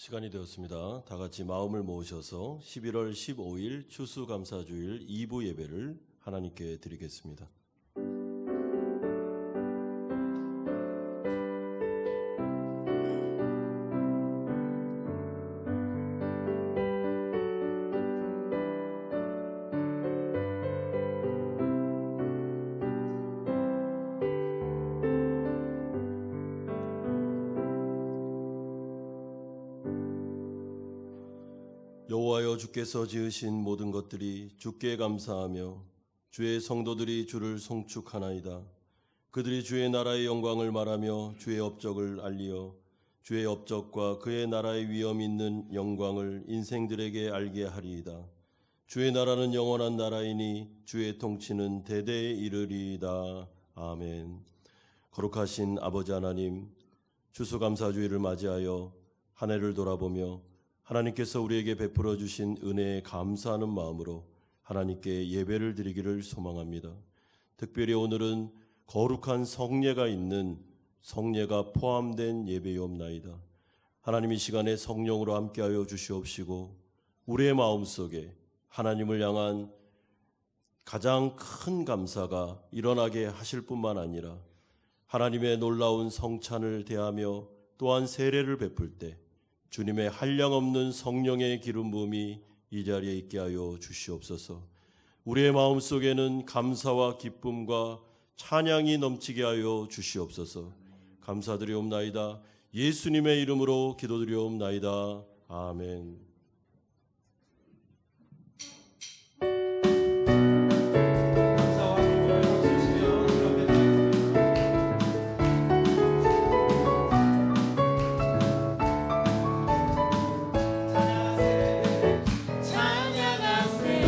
시간이 되었습니다. 다 같이 마음을 모으셔서 11월 15일 추수감사주일 2부 예배를 하나님께 드리겠습니다. 여호와여, 주께서 지으신 모든 것들이 주께 감사하며 주의 성도들이 주를 송축하나이다. 그들이 주의 나라의 영광을 말하며 주의 업적을 알리어 주의 업적과 그의 나라의 위엄 있는 영광을 인생들에게 알게 하리이다. 주의 나라는 영원한 나라이니 주의 통치는 대대에 이르리이다. 아멘. 거룩하신 아버지 하나님, 추수감사주일을 맞이하여 한 해를 돌아보며 하나님께서 우리에게 베풀어 주신 은혜에 감사하는 마음으로 하나님께 예배를 드리기를 소망합니다. 특별히 오늘은 거룩한 성례가 있는 성례가 포함된 예배이옵나이다. 하나님, 이 시간에 성령으로 함께하여 주시옵시고 우리의 마음속에 하나님을 향한 가장 큰 감사가 일어나게 하실 뿐만 아니라 하나님의 놀라운 성찬을 대하며 또한 세례를 베풀 때 주님의 한량없는 성령의 기름 부음이 이 자리에 있게 하여 주시옵소서. 우리의 마음속에는 감사와 기쁨과 찬양이 넘치게 하여 주시옵소서. 감사드리옵나이다. 예수님의 이름으로 기도드리옵나이다. 아멘. 찬양하세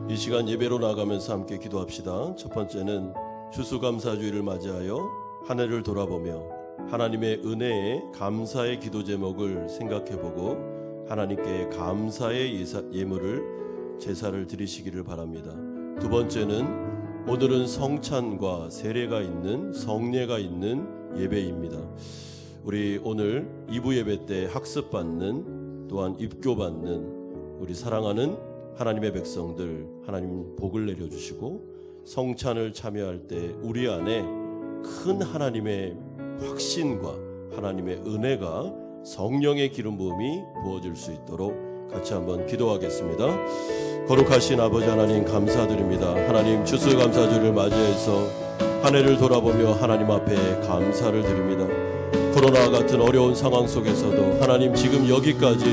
이 시간 예배로 나가면서 함께 기도합시다. 첫 번째는 추수감사주의를 맞이하여 한 해를 돌아보며 하나님의 은혜에 감사의 기도 제목을 생각해보고 하나님께 감사의 예물을 제사를 드리시기를 바랍니다. 두 번째는 오늘은 성찬과 세례가 있는 성례가 있는 예배입니다. 우리 오늘 2부 예배 때 학습받는 또한 입교받는 우리 사랑하는 하나님의 백성들 하나님 복을 내려주시고 성찬을 참여할 때 우리 안에 큰 하나님의 확신과 하나님의 은혜가 성령의 기름 부음이 부어질 수 있도록 같이 한번 기도하겠습니다. 거룩하신 아버지 하나님 감사드립니다. 하나님 추수감사주를 맞이해서 한 해를 돌아보며 하나님 앞에 감사를 드립니다. 코로나 같은 어려운 상황 속에서도 하나님 지금 여기까지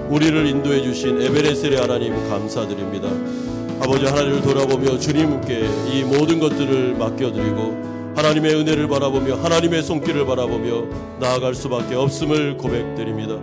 우리를 인도해 주신 에베레셀의 하나님 감사드립니다. 아버지 하나님을 돌아보며 주님께 이 모든 것들을 맡겨드리고 하나님의 은혜를 바라보며 하나님의 손길을 바라보며 나아갈 수밖에 없음을 고백드립니다.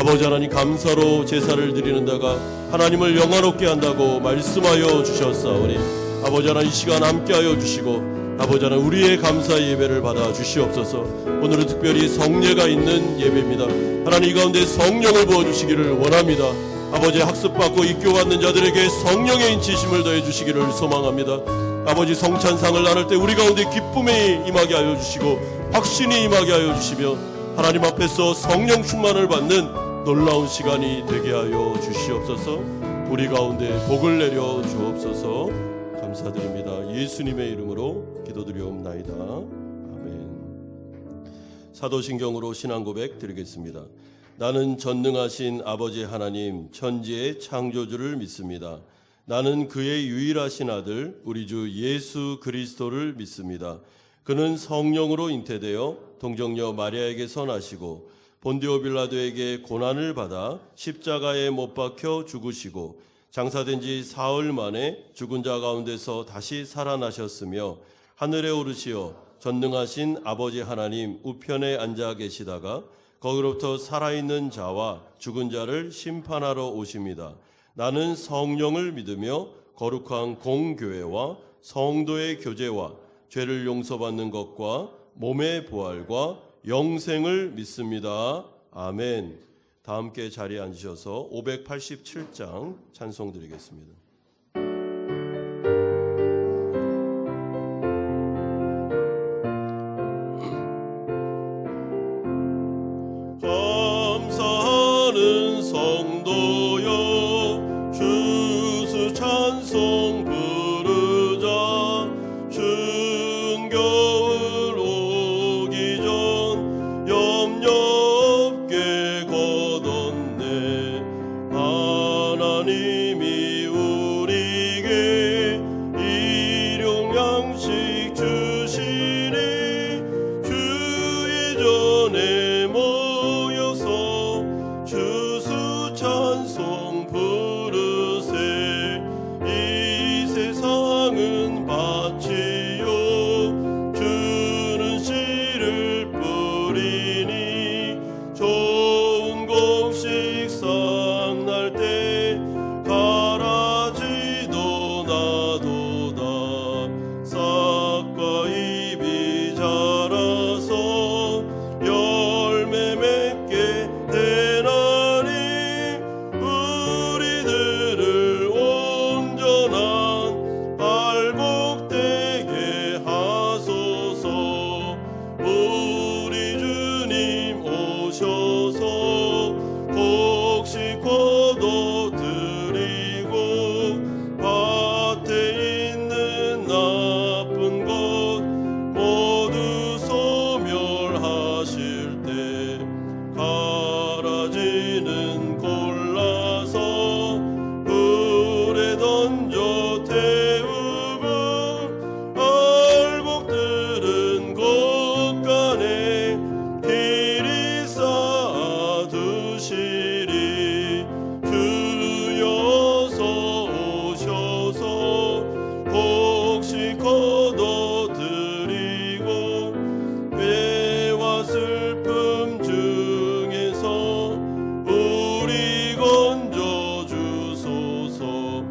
아버지 하나님 감사로 제사를 드리는 자가 하나님을 영화롭게 한다고 말씀하여 주셨사오니 아버지 하나님 이 시간 함께하여 주시고 아버지 하나님 우리의 감사의 예배를 받아 주시옵소서. 오늘은 특별히 성례가 있는 예배입니다. 하나님 이 가운데 성령을 부어주시기를 원합니다. 아버지 학습받고 입교받는 자들에게 성령의 인치심을 더해 주시기를 소망합니다. 아버지 성찬상을 나눌 때 우리 가운데 기쁨이 임하게 하여 주시고 확신이 임하게 하여 주시며 하나님 앞에서 성령 충만을 받는 놀라운 시간이 되게 하여 주시옵소서. 우리 가운데 복을 내려 주옵소서. 감사드립니다. 예수님의 이름으로 기도드리옵나이다. 아멘. 사도신경으로 신앙고백 드리겠습니다. 나는 전능하신 아버지 하나님 천지의 창조주를 믿습니다. 나는 그의 유일하신 아들 우리 주 예수 그리스도를 믿습니다. 그는 성령으로 잉태되어 동정녀 마리아에게서 나시고 본디오 빌라도에게 고난을 받아 십자가에 못 박혀 죽으시고 장사된 지 사흘 만에 죽은 자 가운데서 다시 살아나셨으며 하늘에 오르시어 전능하신 아버지 하나님 우편에 앉아 계시다가 거기로부터 살아있는 자와 죽은 자를 심판하러 오십니다. 나는 성령을 믿으며 거룩한 공교회와 성도의 교제와 죄를 용서받는 것과 몸의 부활과 영생을 믿습니다. 아멘. 다 함께 자리에 앉으셔서 587장 찬송 드리겠습니다. 감사하는 성도여 추수 찬송 부르자. 추운 겨울 오기 전 염려 없게 걷었네. 하나님이 우리에게 일용 양식 주시니 주의 전에 모여서 추수 찬송 부르세. 이 세상은 밭이요 주는 씨를 뿌리니 좋은 곡식 싹날 때 가라지도 나도다. 싹과 잎이 자라서 열매 맺게 되나니 우리들을 온전한 알곡되게 하소서. 우리 주님 오셔서 곡식 거둬 드리고 밭에 있는 나쁜 것 모두 소멸하실 때 가라지는 골라서 불에 던져 태우고 알곡들은 곳간에 길이 쌓아 두시리. 주여서 오셔서 곡식 거둬 드리고 배와 슬픔 중에서 우리 건져 주소서.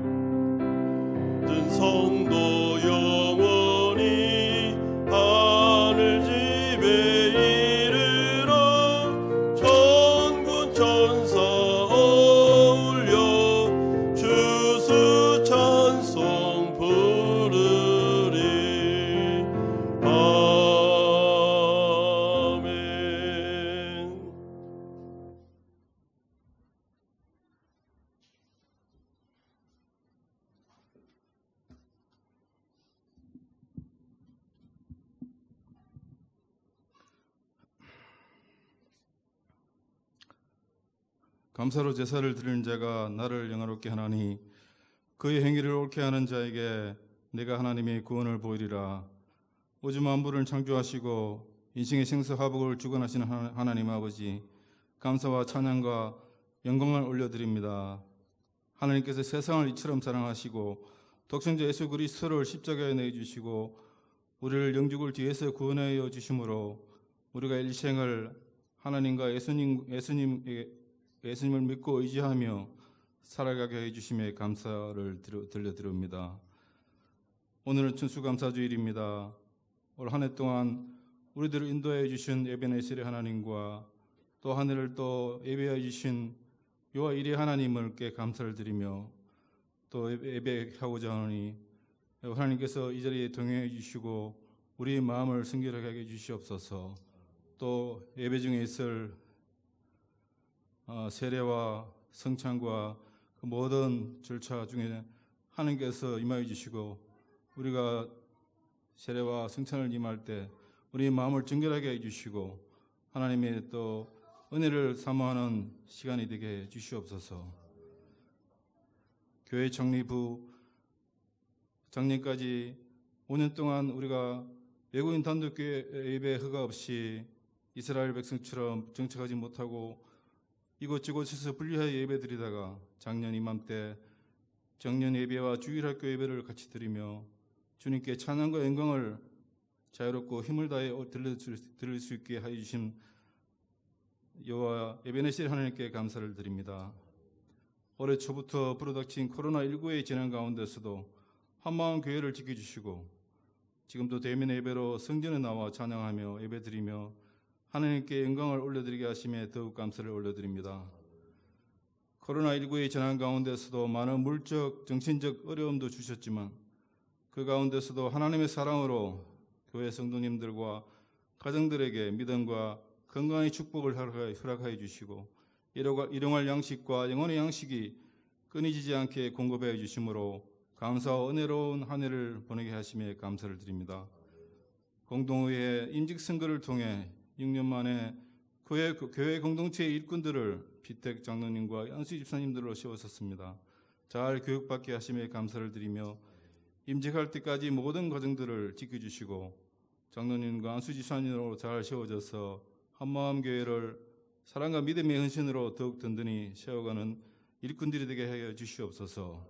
감사로 제사를 드리는 자가 나를 영화롭게 하나니 그의 행위를 옳게 하는 자에게 내가 하나님의 구원을 보이리라. 우주 만물을 창조하시고 인생의 생사화복을 주관하시는 하나님 아버지, 감사와 찬양과 영광을 올려드립니다. 하나님께서 세상을 이처럼 사랑하시고 독생자 예수 그리스도를 십자가에 내주시고 우리를 영죽을 뒤에서 구원하여 주심으로 우리가 일생을 하나님과 예수님을 믿고 의지하며 살아가게 해주심에 감사를 들려드립니다. 오늘은 천수감사주일입니다. 올 한 해 동안 우리들을 인도해 주신 에베네셀의 하나님과 또 하늘을 또 예배해 주신 여호와 이레 하나님께 감사를 드리며 또 예배하고자 하노니 하나님께서 이 자리에 동행해 주시고 우리의 마음을 순결하게 하게 주시옵소서. 또 예배 중에 있을 세례와 성찬과 그 모든 절차 중에 하나님께서 임하여 주시고 우리가 세례와 성찬을 임할 때 우리의 마음을 정결하게 해주시고 하나님의 또 은혜를 사모하는 시간이 되게 해 주시옵소서. 교회 창립 후 작년까지 5년 동안 우리가 외국인 단독교회 예배 허가 없이 이스라엘 백성처럼 정착하지 못하고 이곳저곳에서 분리하여 예배드리다가 작년 이맘때 정년 예배와 주일학교 예배를 같이 드리며 주님께 찬양과 영광을 자유롭고 힘을 다해 들을 수 있게 하여 주신 여호와 에베네셀 하나님께 감사를 드립니다. 올해 초부터 불어닥친 코로나19의 재난 가운데서도 한마음 교회를 지켜주시고 지금도 대면 예배로 성전에 나와 찬양하며 예배드리며 하나님께 영광을 올려드리게 하심에 더욱 감사를 올려드립니다. 코로나19의 재난 가운데서도 많은 물적, 정신적 어려움도 주셨지만 그 가운데서도 하나님의 사랑으로 교회 성도님들과 가정들에게 믿음과 건강의 축복을 허락하여 주시고 일용할 양식과 영혼의 양식이 끊이지지 않게 공급해 주심으로 감사와 은혜로운 한 해를 보내게 하심에 감사를 드립니다. 공동의회 임직선거를 통해 6년 만에 교회 공동체의 일꾼들을 피택 장로님과 안수 집사님들로 세웠었습니다. 잘 교육받게 하심에 감사를 드리며 임직할 때까지 모든 과정들을 지켜주시고 장로님과 안수 집사님으로 잘 세워져서 한마음 교회를 사랑과 믿음의 헌신으로 더욱 든든히 세워가는 일꾼들이 되게 하여 주시옵소서.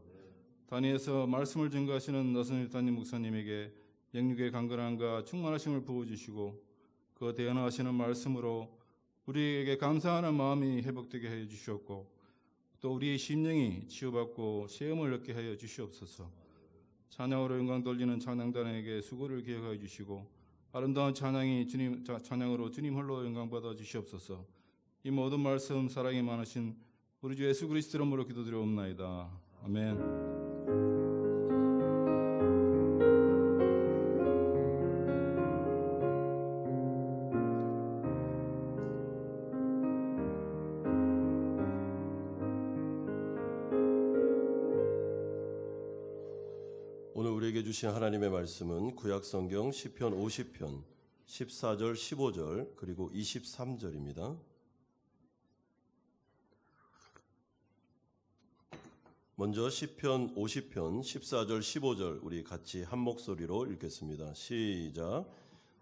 단위에서 말씀을 증거하시는 나선일 담임 목사님에게 영육의 강건함과 충만하심을 부어주시고 그 대언하시는 말씀으로 우리에게 감사하는 마음이 회복되게 하여 주시옵고 또 우리의 심령이 치유받고 시험을 얻게 하여 주시옵소서. 찬양으로 영광 돌리는 찬양단에게 수고를 기억하여 주시고 아름다운 찬양으로 주님 홀로 영광 받아 주시옵소서. 이 모든 말씀 사랑이 많으신 우리 주 예수 그리스도 이름으로 기도드리옵나이다. 아멘. 오늘 우리에게 주신 하나님의 말씀은 구약성경 시편 50편 14절 15절 그리고 23절입니다. 먼저 시편 50편 14절 15절 우리 같이 한 목소리로 읽겠습니다. 시작.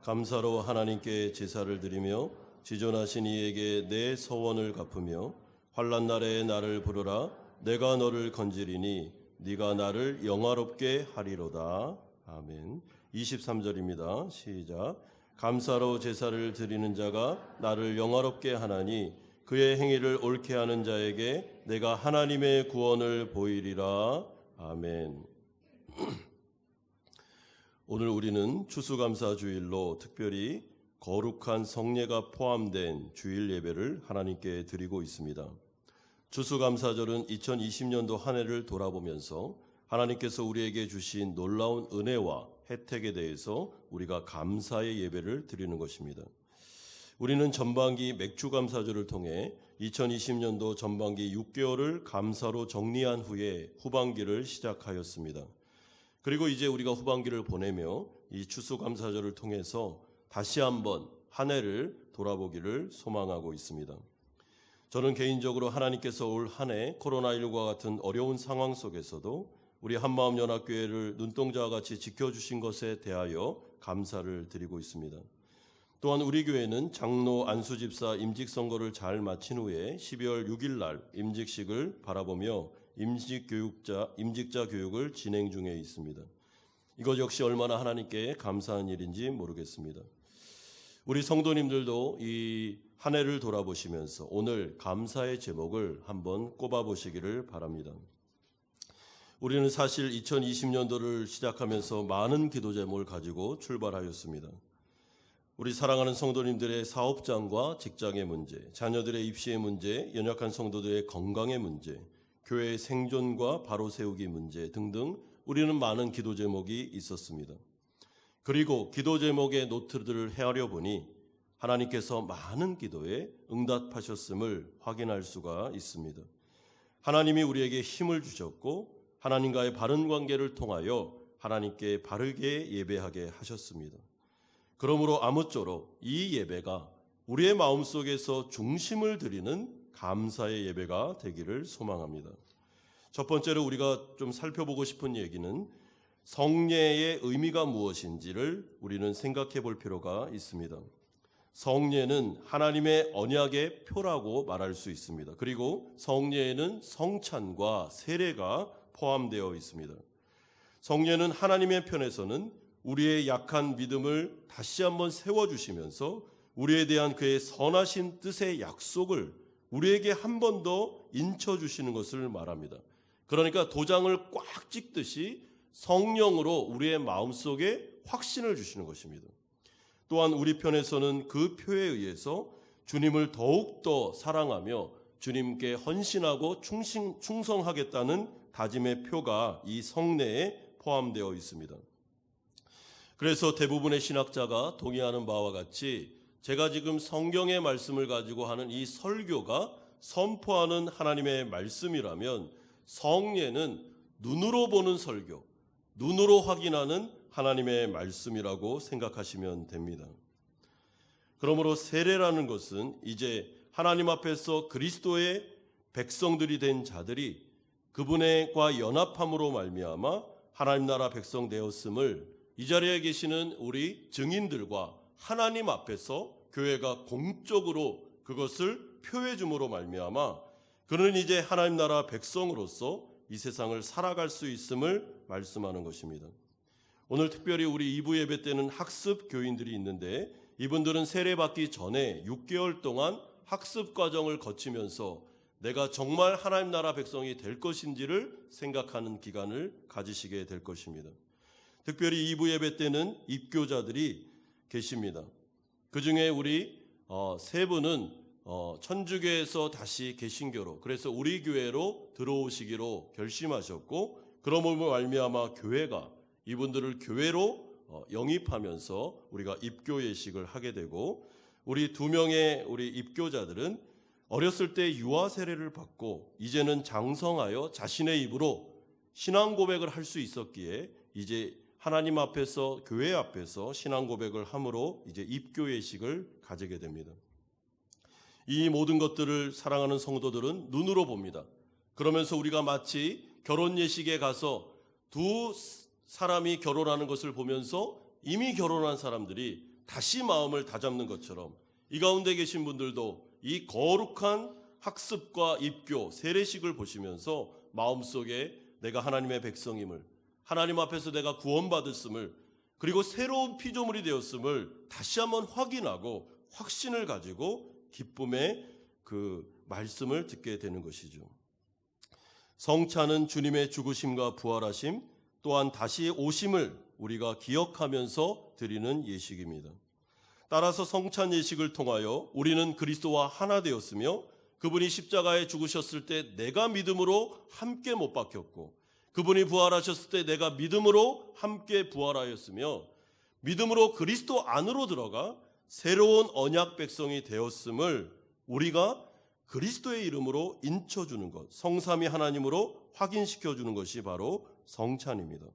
감사로 하나님께 제사를 드리며 지존하신 이에게 내 서원을 갚으며 환난 날에 나를 부르라. 내가 너를 건지리니 네가 나를 영화롭게 하리로다. 아멘. 23절입니다. 시작. 감사로 제사를 드리는 자가 나를 영화롭게 하나니 그의 행위를 옳게 하는 자에게 내가 하나님의 구원을 보이리라. 아멘. 오늘 우리는 추수감사 주일로 특별히 거룩한 성례가 포함된 주일 예배를 하나님께 드리고 있습니다. 추수감사절은 2020년도 한 해를 돌아보면서 하나님께서 우리에게 주신 놀라운 은혜와 혜택에 대해서 우리가 감사의 예배를 드리는 것입니다. 우리는 전반기 맥주감사절을 통해 2020년도 전반기 6개월을 감사로 정리한 후에 후반기를 시작하였습니다. 그리고 이제 우리가 후반기를 보내며 이 추수감사절을 통해서 다시 한번 한 해를 돌아보기를 소망하고 있습니다. 저는 개인적으로 하나님께서 올 한 해 코로나19과 같은 어려운 상황 속에서도 우리 한마음연합교회를 눈동자와 같이 지켜주신 것에 대하여 감사를 드리고 있습니다. 또한 우리 교회는 장로 안수집사 임직선거를 잘 마친 후에 12월 6일 날 임직식을 바라보며 임직자 교육을 진행 중에 있습니다. 이것 역시 얼마나 하나님께 감사한 일인지 모르겠습니다. 우리 성도님들도 이 한 해를 돌아보시면서 오늘 감사의 제목을 한번 꼽아보시기를 바랍니다. 우리는 사실 2020년도를 시작하면서 많은 기도 제목을 가지고 출발하였습니다. 우리 사랑하는 성도님들의 사업장과 직장의 문제, 자녀들의 입시의 문제, 연약한 성도들의 건강의 문제, 교회의 생존과 바로 세우기 문제 등등 우리는 많은 기도 제목이 있었습니다. 그리고 기도 제목의 노트들을 헤아려 보니 하나님께서 많은 기도에 응답하셨음을 확인할 수가 있습니다. 하나님이 우리에게 힘을 주셨고 하나님과의 바른 관계를 통하여 하나님께 바르게 예배하게 하셨습니다. 그러므로 아무쪼록 이 예배가 우리의 마음속에서 중심을 드리는 감사의 예배가 되기를 소망합니다. 첫 번째로 우리가 좀 살펴보고 싶은 얘기는 성례의 의미가 무엇인지를 우리는 생각해 볼 필요가 있습니다. 성례는 하나님의 언약의 표라고 말할 수 있습니다. 그리고 성례에는 성찬과 세례가 포함되어 있습니다. 성례는 하나님의 편에서는 우리의 약한 믿음을 다시 한번 세워주시면서 우리에 대한 그의 선하신 뜻의 약속을 우리에게 한 번 더 인쳐주시는 것을 말합니다. 그러니까 도장을 꽉 찍듯이 성령으로 우리의 마음속에 확신을 주시는 것입니다. 또한 우리 편에서는 그 표에 의해서 주님을 더욱더 사랑하며 주님께 헌신하고 충성하겠다는 다짐의 표가 이 성례에 포함되어 있습니다. 그래서 대부분의 신학자가 동의하는 바와 같이 제가 지금 성경의 말씀을 가지고 하는 이 설교가 선포하는 하나님의 말씀이라면 성례는 눈으로 보는 설교, 눈으로 확인하는 하나님의 말씀이라고 생각하시면 됩니다. 그러므로 세례라는 것은 이제 하나님 앞에서 그리스도의 백성들이 된 자들이 그분과 연합함으로 말미암아 하나님 나라 백성 되었음을 이 자리에 계시는 우리 증인들과 하나님 앞에서 교회가 공적으로 그것을 표해 줌으로 말미암아 그는 이제 하나님 나라 백성으로서 이 세상을 살아갈 수 있음을 말씀하는 것입니다. 오늘 특별히 우리 2부 예배 때는 학습 교인들이 있는데 이분들은 세례받기 전에 6개월 동안 학습 과정을 거치면서 내가 정말 하나님 나라 백성이 될 것인지를 생각하는 기간을 가지시게 될 것입니다. 특별히 2부 예배 때는 입교자들이 계십니다. 그중에 우리 세 분은 천주교에서 다시 개신교로, 그래서 우리 교회로 들어오시기로 결심하셨고 그러므로 말미암아 교회가 이분들을 교회로 영입하면서 우리가 입교 예식을 하게 되고 우리 2명의 우리 입교자들은 어렸을 때 유아 세례를 받고 이제는 장성하여 자신의 입으로 신앙 고백을 할 수 있었기에 이제 하나님 앞에서 교회 앞에서 신앙 고백을 함으로 이제 입교 예식을 가지게 됩니다. 이 모든 것들을 사랑하는 성도들은 눈으로 봅니다. 그러면서 우리가 마치 결혼 예식에 가서 두 사람이 결혼하는 것을 보면서 이미 결혼한 사람들이 다시 마음을 다잡는 것처럼 이 가운데 계신 분들도 이 거룩한 학습과 입교, 세례식을 보시면서 마음속에 내가 하나님의 백성임을, 하나님 앞에서 내가 구원받았음을, 그리고 새로운 피조물이 되었음을 다시 한번 확인하고 확신을 가지고 기쁨의 그 말씀을 듣게 되는 것이죠. 성찬은 주님의 죽으심과 부활하심, 또한 다시 오심을 우리가 기억하면서 드리는 예식입니다. 따라서 성찬 예식을 통하여 우리는 그리스도와 하나 되었으며 그분이 십자가에 죽으셨을 때 내가 믿음으로 함께 못 박혔고 그분이 부활하셨을 때 내가 믿음으로 함께 부활하였으며 믿음으로 그리스도 안으로 들어가 새로운 언약 백성이 되었음을 우리가 그리스도의 이름으로 인쳐주는 것, 성삼위 하나님으로 확인시켜주는 것이 바로 성찬입니다.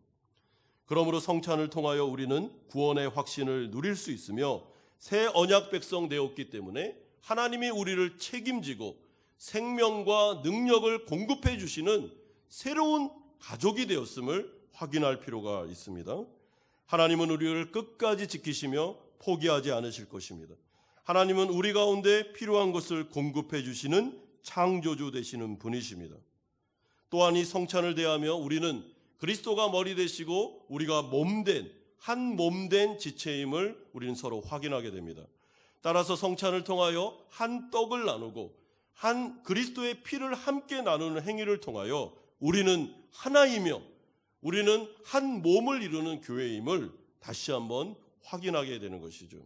그러므로 성찬을 통하여 우리는 구원의 확신을 누릴 수 있으며 새 언약 백성 되었기 때문에 하나님이 우리를 책임지고 생명과 능력을 공급해 주시는 새로운 가족이 되었음을 확인할 필요가 있습니다. 하나님은 우리를 끝까지 지키시며 포기하지 않으실 것입니다. 하나님은 우리 가운데 필요한 것을 공급해 주시는 창조주 되시는 분이십니다. 또한 이 성찬을 대하며 우리는 그리스도가 머리 되시고 우리가 몸된 한 몸된 지체임을 우리는 서로 확인하게 됩니다. 따라서 성찬을 통하여 한 떡을 나누고 한 그리스도의 피를 함께 나누는 행위를 통하여 우리는 하나이며 우리는 한 몸을 이루는 교회임을 다시 한번 확인하게 되는 것이죠.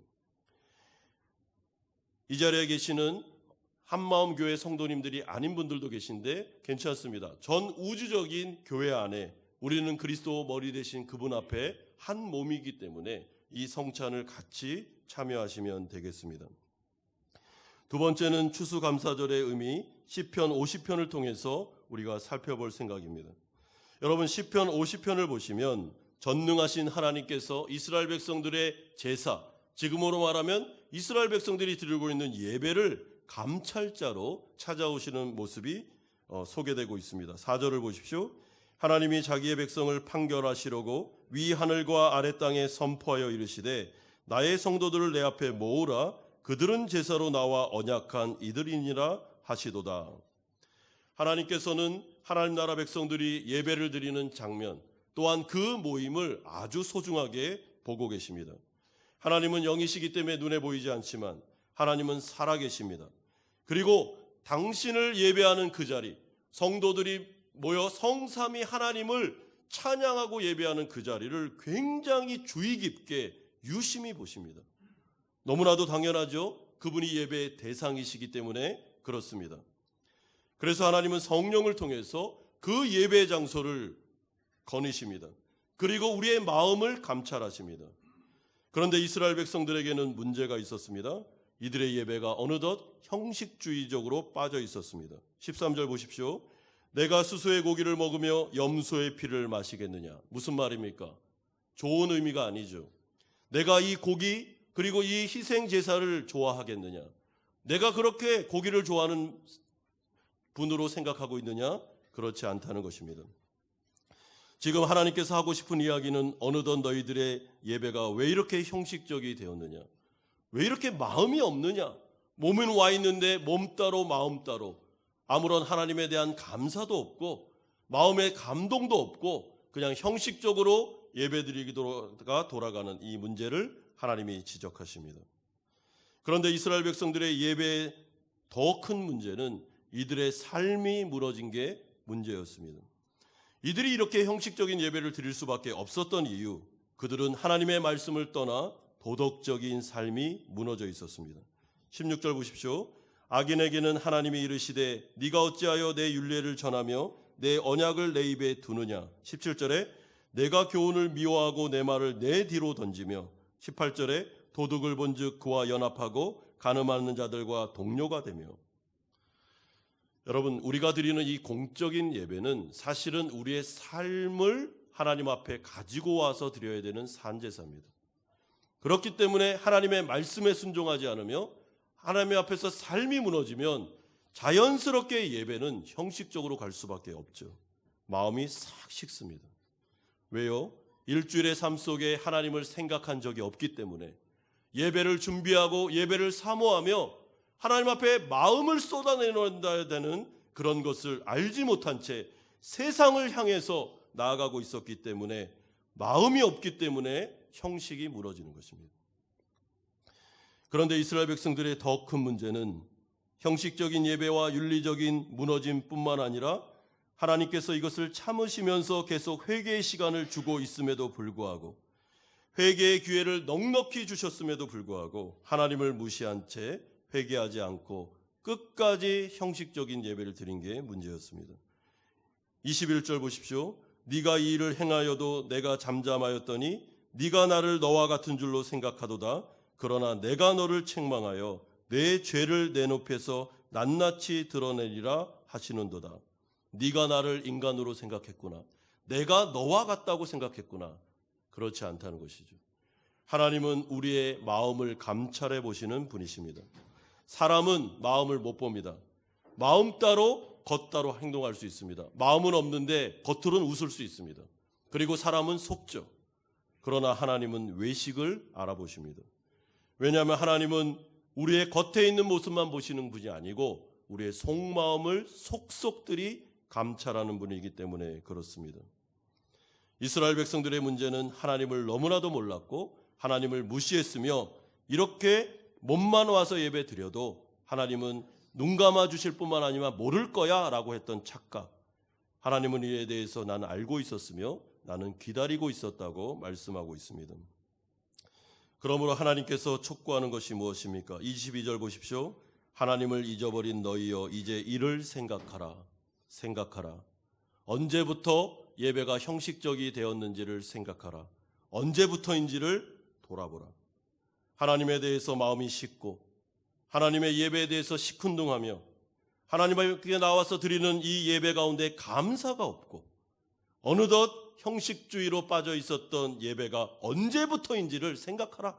이 자리에 계시는 한마음 교회 성도님들이 아닌 분들도 계신데 괜찮습니다. 전 우주적인 교회 안에 우리는 그리스도 머리 되신 그분 앞에 한 몸이기 때문에 이 성찬을 같이 참여하시면 되겠습니다. 두 번째는 추수감사절의 의미 시편 50편을 통해서 우리가 살펴볼 생각입니다. 여러분 시편 50편을 보시면 전능하신 하나님께서 이스라엘 백성들의 제사, 지금으로 말하면 이스라엘 백성들이 드리고 있는 예배를 감찰자로 찾아오시는 모습이 소개되고 있습니다. 4절을 보십시오. 하나님이 자기의 백성을 판결하시려고 위 하늘과 아래 땅에 선포하여 이르시되 나의 성도들을 내 앞에 모으라 그들은 제사로 나와 언약한 이들이니라 하시도다. 하나님께서는 하나님 나라 백성들이 예배를 드리는 장면 또한 그 모임을 아주 소중하게 보고 계십니다. 하나님은 영이시기 때문에 눈에 보이지 않지만 하나님은 살아계십니다. 그리고 당신을 예배하는 그 자리, 성도들이 모여 성삼위 하나님을 찬양하고 예배하는 그 자리를 굉장히 주의 깊게 유심히 보십니다. 너무나도 당연하죠. 그분이 예배의 대상이시기 때문에 그렇습니다. 그래서 하나님은 성령을 통해서 그 예배 장소를 거니십니다. 그리고 우리의 마음을 감찰하십니다. 그런데 이스라엘 백성들에게는 문제가 있었습니다. 이들의 예배가 어느덧 형식주의적으로 빠져 있었습니다. 13절 보십시오. 내가 수소의 고기를 먹으며 염소의 피를 마시겠느냐. 무슨 말입니까? 좋은 의미가 아니죠. 내가 이 고기 그리고 이 희생 제사를 좋아하겠느냐. 내가 그렇게 고기를 좋아하는 분으로 생각하고 있느냐? 그렇지 않다는 것입니다. 지금 하나님께서 하고 싶은 이야기는 어느덧 너희들의 예배가 왜 이렇게 형식적이 되었느냐? 왜 이렇게 마음이 없느냐? 몸은 와 있는데 몸 따로 마음 따로 아무런 하나님에 대한 감사도 없고 마음의 감동도 없고 그냥 형식적으로 예배드리기가 돌아가는 이 문제를 하나님이 지적하십니다. 그런데 이스라엘 백성들의 예배의 더 큰 문제는 이들의 삶이 무너진 게 문제였습니다. 이들이 이렇게 형식적인 예배를 드릴 수밖에 없었던 이유, 그들은 하나님의 말씀을 떠나 도덕적인 삶이 무너져 있었습니다. 16절 보십시오. 악인에게는 하나님이 이르시되 네가 어찌하여 내 율례를 전하며 내 언약을 내 입에 두느냐. 17절에 내가 교훈을 미워하고 내 말을 내 뒤로 던지며 18절에 도둑을 본즉 그와 연합하고 간음하는 자들과 동료가 되며. 여러분, 우리가 드리는 이 공적인 예배는 사실은 우리의 삶을 하나님 앞에 가지고 와서 드려야 되는 산제사입니다. 그렇기 때문에 하나님의 말씀에 순종하지 않으며 하나님 앞에서 삶이 무너지면 자연스럽게 예배는 형식적으로 갈 수밖에 없죠. 마음이 싹 식습니다. 왜요? 일주일의 삶 속에 하나님을 생각한 적이 없기 때문에 예배를 준비하고 예배를 사모하며 하나님 앞에 마음을 쏟아내야 되는 그런 것을 알지 못한 채 세상을 향해서 나아가고 있었기 때문에 마음이 없기 때문에 형식이 무너지는 것입니다. 그런데 이스라엘 백성들의 더 큰 문제는 형식적인 예배와 윤리적인 무너짐뿐만 아니라 하나님께서 이것을 참으시면서 계속 회개의 시간을 주고 있음에도 불구하고 회개의 기회를 넉넉히 주셨음에도 불구하고 하나님을 무시한 채 회개하지 않고 끝까지 형식적인 예배를 드린 게 문제였습니다. 21절 보십시오. 네가 이 일을 행하여도 내가 잠잠하였더니 네가 나를 너와 같은 줄로 생각하도다. 그러나 내가 너를 책망하여 내 죄를 내 높에서 낱낱이 드러내리라 하시는도다. 네가 나를 인간으로 생각했구나. 내가 너와 같다고 생각했구나. 그렇지 않다는 것이죠. 하나님은 우리의 마음을 감찰해 보시는 분이십니다. 사람은 마음을 못 봅니다. 마음 따로 겉 따로 행동할 수 있습니다. 마음은 없는데 겉으로는 웃을 수 있습니다. 그리고 사람은 속죠. 그러나 하나님은 외식을 알아보십니다. 왜냐하면 하나님은 우리의 겉에 있는 모습만 보시는 분이 아니고 우리의 속마음을 속속들이 감찰하는 분이기 때문에 그렇습니다. 이스라엘 백성들의 문제는 하나님을 너무나도 몰랐고 하나님을 무시했으며 이렇게 몸만 와서 예배 드려도 하나님은 눈 감아 주실 뿐만 아니라 모를 거야 라고 했던 착각. 하나님은 이에 대해서 나는 알고 있었으며 나는 기다리고 있었다고 말씀하고 있습니다. 그러므로 하나님께서 촉구하는 것이 무엇입니까? 22절 보십시오. 하나님을 잊어버린 너희여 이제 이를 생각하라. 생각하라. 언제부터 예배가 형식적이 되었는지를 생각하라. 언제부터인지를 돌아보라. 하나님에 대해서 마음이 식고 하나님의 예배에 대해서 시큰둥하며 하나님 앞에 나와서 드리는 이 예배 가운데 감사가 없고 어느덧 형식주의로 빠져 있었던 예배가 언제부터인지를 생각하라.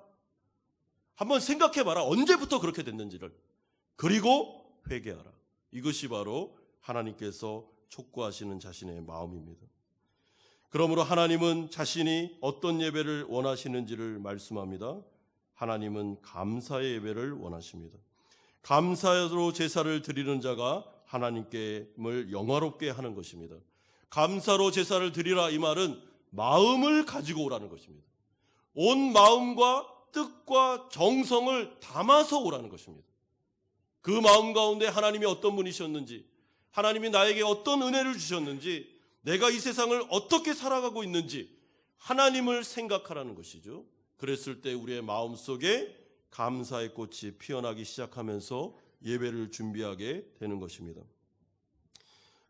한번 생각해봐라. 언제부터 그렇게 됐는지를. 그리고 회개하라. 이것이 바로 하나님께서 촉구하시는 자신의 마음입니다. 그러므로 하나님은 자신이 어떤 예배를 원하시는지를 말씀합니다. 하나님은 감사의 예배를 원하십니다. 감사로 제사를 드리는 자가 하나님께를 영화롭게 하는 것입니다. 감사로 제사를 드리라 이 말은 마음을 가지고 오라는 것입니다. 온 마음과 뜻과 정성을 담아서 오라는 것입니다. 그 마음 가운데 하나님이 어떤 분이셨는지, 하나님이 나에게 어떤 은혜를 주셨는지, 내가 이 세상을 어떻게 살아가고 있는지 하나님을 생각하라는 것이죠. 그랬을 때 우리의 마음속에 감사의 꽃이 피어나기 시작하면서 예배를 준비하게 되는 것입니다.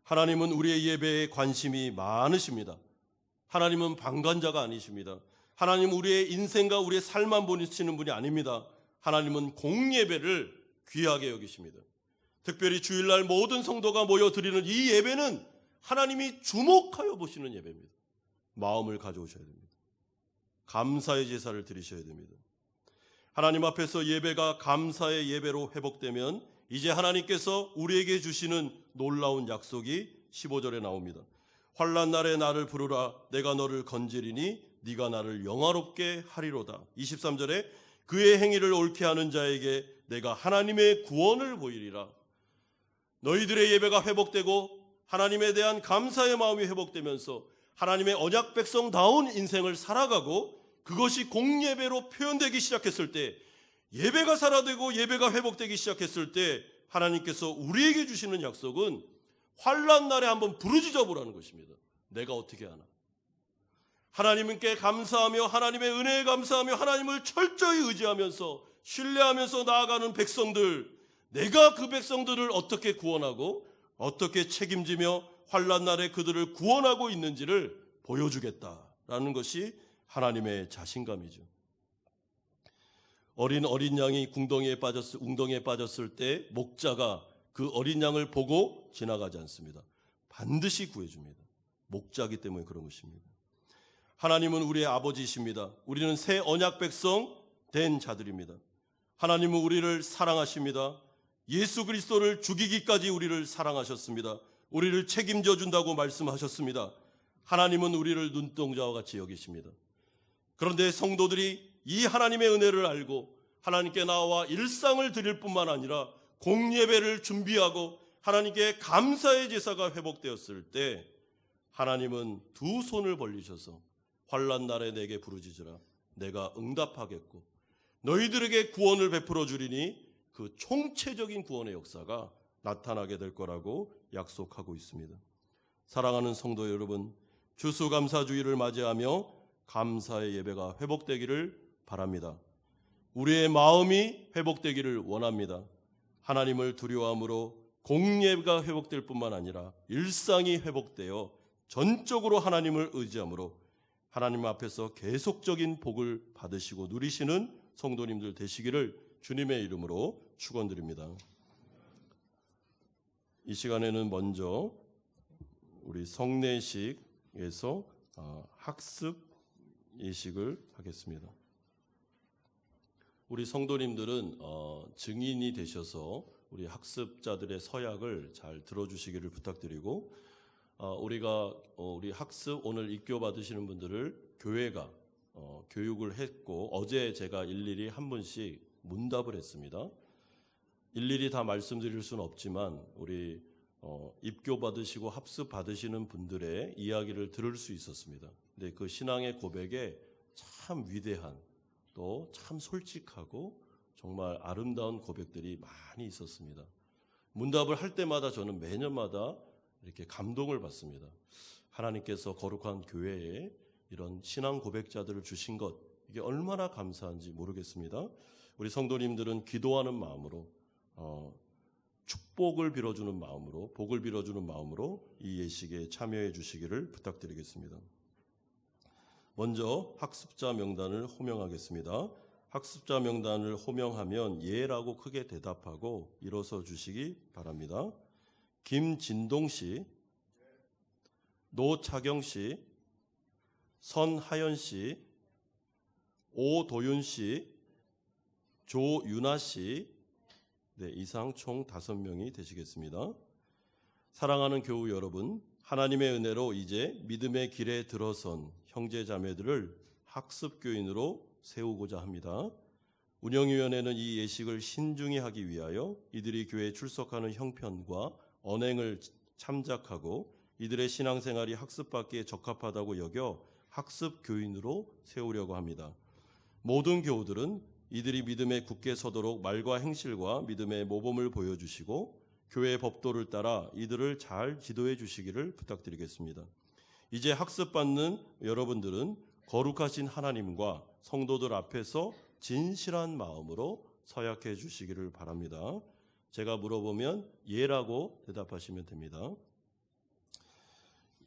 하나님은 우리의 예배에 관심이 많으십니다. 하나님은 방관자가 아니십니다. 하나님은 우리의 인생과 우리의 삶만 보시는 분이 아닙니다. 하나님은 공예배를 귀하게 여기십니다. 특별히 주일날 모든 성도가 모여 드리는 이 예배는 하나님이 주목하여 보시는 예배입니다. 마음을 가져오셔야 됩니다. 감사의 제사를 드리셔야 됩니다. 하나님 앞에서 예배가 감사의 예배로 회복되면 이제 하나님께서 우리에게 주시는 놀라운 약속이 15절에 나옵니다. 환난 날에 나를 부르라. 내가 너를 건지리니 네가 나를 영화롭게 하리로다. 23절에 그의 행위를 옳게 하는 자에게 내가 하나님의 구원을 보이리라. 너희들의 예배가 회복되고 하나님에 대한 감사의 마음이 회복되면서 하나님의 언약 백성다운 인생을 살아가고 그것이 공예배로 표현되기 시작했을 때, 예배가 살아되고 예배가 회복되기 시작했을 때 하나님께서 우리에게 주시는 약속은 환난 날에 한번 부르짖어 보라는 것입니다. 내가 어떻게 하나? 하나님께 감사하며 하나님의 은혜에 감사하며 하나님을 철저히 의지하면서 신뢰하면서 나아가는 백성들, 내가 그 백성들을 어떻게 구원하고 어떻게 책임지며 환난 날에 그들을 구원하고 있는지를 보여주겠다라는 것이 하나님의 자신감이죠. 어린 양이 웅덩이에 빠졌을 때 목자가 그 어린 양을 보고 지나가지 않습니다. 반드시 구해줍니다. 목자이기 때문에 그런 것입니다. 하나님은 우리의 아버지이십니다. 우리는 새 언약 백성 된 자들입니다. 하나님은 우리를 사랑하십니다. 예수 그리스도를 죽이기까지 우리를 사랑하셨습니다. 우리를 책임져 준다고 말씀하셨습니다. 하나님은 우리를 눈동자와 같이 여기십니다. 그런데 성도들이 이 하나님의 은혜를 알고 하나님께 나와 일상을 드릴 뿐만 아니라 공예배를 준비하고 하나님께 감사의 제사가 회복되었을 때 하나님은 두 손을 벌리셔서 환난 날에 내게 부르짖으라. 내가 응답하겠고 너희들에게 구원을 베풀어 주리니 그 총체적인 구원의 역사가 나타나게 될 거라고 약속하고 있습니다. 사랑하는 성도 여러분, 추수감사주의를 맞이하며 감사의 예배가 회복되기를 바랍니다. 우리의 마음이 회복되기를 원합니다. 하나님을 두려워함으로 공예가 회복될 뿐만 아니라 일상이 회복되어 전적으로 하나님을 의지함으로 하나님 앞에서 계속적인 복을 받으시고 누리시는 성도님들 되시기를 주님의 이름으로 축원드립니다. 이 시간에는 먼저 우리 성례식에서 학습 예식을 하겠습니다. 우리 성도님들은 증인이 되셔서 우리 학습자들의 서약을 잘 들어주시기를 부탁드리고, 우리가 우리 학습 오늘 입교 받으시는 분들을 교회가 교육을 했고, 어제 제가 일일이 한 분씩 문답을 했습니다. 일일이 다 말씀드릴 수는 없지만 우리 입교 받으시고 학습 받으시는 분들의 이야기를 들을 수 있었습니다. 근데 그 신앙의 고백에 참 위대한, 또 참 솔직하고 정말 아름다운 고백들이 많이 있었습니다. 문답을 할 때마다 저는 매년마다 이렇게 감동을 받습니다. 하나님께서 거룩한 교회에 이런 신앙 고백자들을 주신 것, 이게 얼마나 감사한지 모르겠습니다. 우리 성도님들은 기도하는 마음으로, 축복을 빌어주는 마음으로, 복을 빌어주는 마음으로 이 예식에 참여해 주시기를 부탁드리겠습니다. 먼저 학습자 명단을 호명하겠습니다. 학습자 명단을 호명하면 예라고 크게 대답하고 일어서 주시기 바랍니다. 김진동 씨, 노차경 씨, 선하연 씨, 오도윤 씨, 조윤아 씨, 네, 이상 총 5명이 되시겠습니다. 사랑하는 교우 여러분, 하나님의 은혜로 이제 믿음의 길에 들어선 형제 자매들을 학습교인으로 세우고자 합니다. 운영위원회는 이 예식을 신중히 하기 위하여 이들이 교회에 출석하는 형편과 언행을 참작하고 이들의 신앙생활이 학습받기에 적합하다고 여겨 학습교인으로 세우려고 합니다. 모든 교우들은 이들이 믿음에 굳게 서도록 말과 행실과 믿음의 모범을 보여주시고 교회의 법도를 따라 이들을 잘 지도해 주시기를 부탁드리겠습니다. 이제 학습받는 여러분들은 거룩하신 하나님과 성도들 앞에서 진실한 마음으로 서약해 주시기를 바랍니다. 제가 물어보면 예라고 대답하시면 됩니다.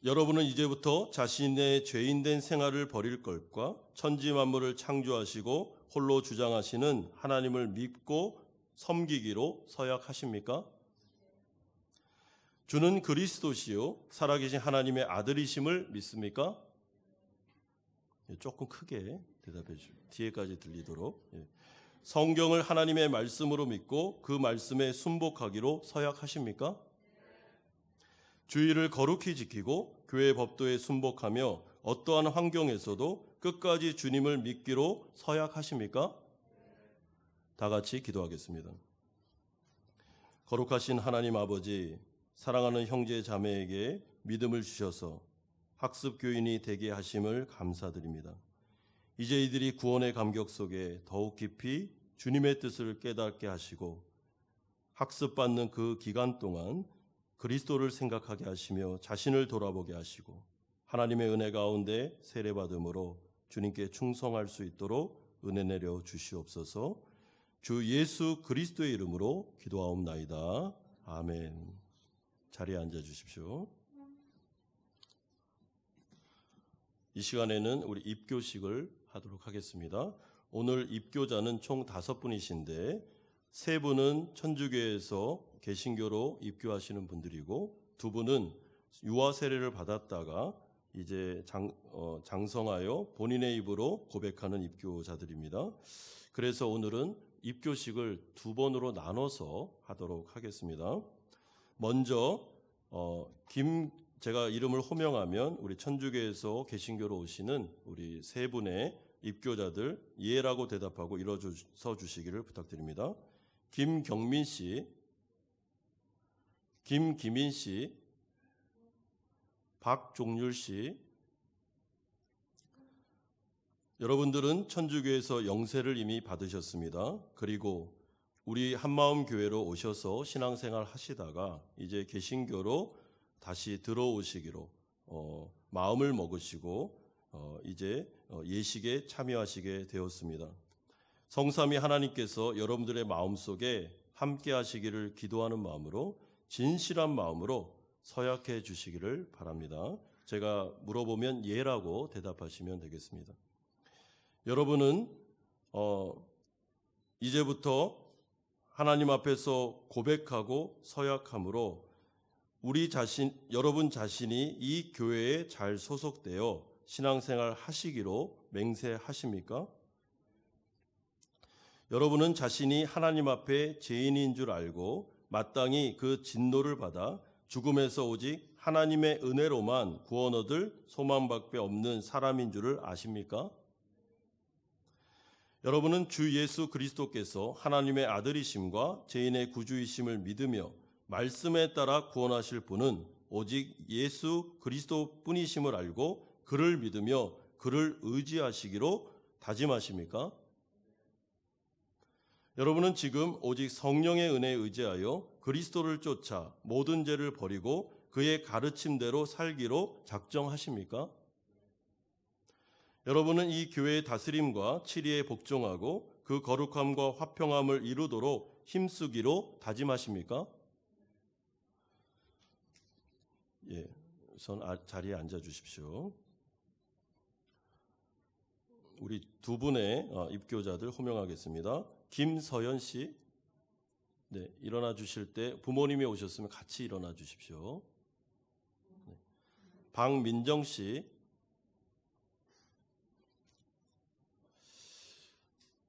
여러분은 이제부터 자신의 죄인된 생활을 버릴 것과 천지 만물을 창조하시고 홀로 주장하시는 하나님을 믿고 섬기기로 서약하십니까? 주는 그리스도시요 살아계신 하나님의 아들이심을 믿습니까? 조금 크게 대답해 주세요. 뒤에까지 들리도록. 성경을 하나님의 말씀으로 믿고 그 말씀에 순복하기로 서약하십니까? 주의를 거룩히 지키고 교회 법도에 순복하며 어떠한 환경에서도 끝까지 주님을 믿기로 서약하십니까? 다 같이 기도하겠습니다. 거룩하신 하나님 아버지, 사랑하는 형제 자매에게 믿음을 주셔서 학습교인이 되게 하심을 감사드립니다. 이제 이들이 구원의 감격 속에 더욱 깊이 주님의 뜻을 깨닫게 하시고 학습받는 그 기간 동안 그리스도를 생각하게 하시며 자신을 돌아보게 하시고 하나님의 은혜 가운데 세례받음으로 주님께 충성할 수 있도록 은혜 내려 주시옵소서. 주 예수 그리스도의 이름으로 기도하옵나이다. 아멘. 자리에 앉아 주십시오. 이 시간에는 우리 입교식을 하도록 하겠습니다. 오늘 입교자는 총 5분이신데 3분은 천주교에서 개신교로 입교하시는 분들이고 2분은 유아 세례를 받았다가 이제 장성하여 본인의 입으로 고백하는 입교자들입니다. 그래서 오늘은 입교식을 2번으로 나눠서 하도록 하겠습니다. 먼저 제가 이름을 호명하면 우리 천주교에서 개신교로 오시는 우리 3분의 입교자들 예라고 대답하고 일어서 주시기를 부탁드립니다. 김경민 씨, 김기민 씨, 박종률 씨. 여러분들은 천주교에서 영세를 이미 받으셨습니다. 그리고 우리 한마음 교회로 오셔서 신앙생활 하시다가 이제 개신교로 다시 들어오시기로 마음을 먹으시고 이제 예식에 참여하시게 되었습니다. 성삼위 하나님께서 여러분들의 마음속에 함께 하시기를 기도하는 마음으로 진실한 마음으로 서약해 주시기를 바랍니다. 제가 물어보면 예라고 대답하시면 되겠습니다. 여러분은 이제부터 하나님 앞에서 고백하고 서약함으로 여러분 자신이 이 교회에 잘 소속되어 신앙생활 하시기로 맹세하십니까? 여러분은 자신이 하나님 앞에 죄인인 줄 알고 마땅히 그 진노를 받아 죽음에서 오직 하나님의 은혜로만 구원 얻을 소망밖에 없는 사람인 줄을 아십니까? 여러분은 주 예수 그리스도께서 하나님의 아들이심과 죄인의 구주이심을 믿으며 말씀에 따라 구원하실 분은 오직 예수 그리스도뿐이심을 알고 그를 믿으며 그를 의지하시기로 다짐하십니까? 여러분은 지금 오직 성령의 은혜에 의지하여 그리스도를 쫓아 모든 죄를 버리고 그의 가르침대로 살기로 작정하십니까? 여러분은 이 교회의 다스림과 치리에 복종하고 그 거룩함과 화평함을 이루도록 힘쓰기로 다짐하십니까? 예, 우선 자리에 앉아 주십시오. 우리 두 분의 입교자들 호명하겠습니다. 김서연 씨, 네, 일어나 주실 때 부모님이 오셨으면 같이 일어나 주십시오. 네. 박민정 씨,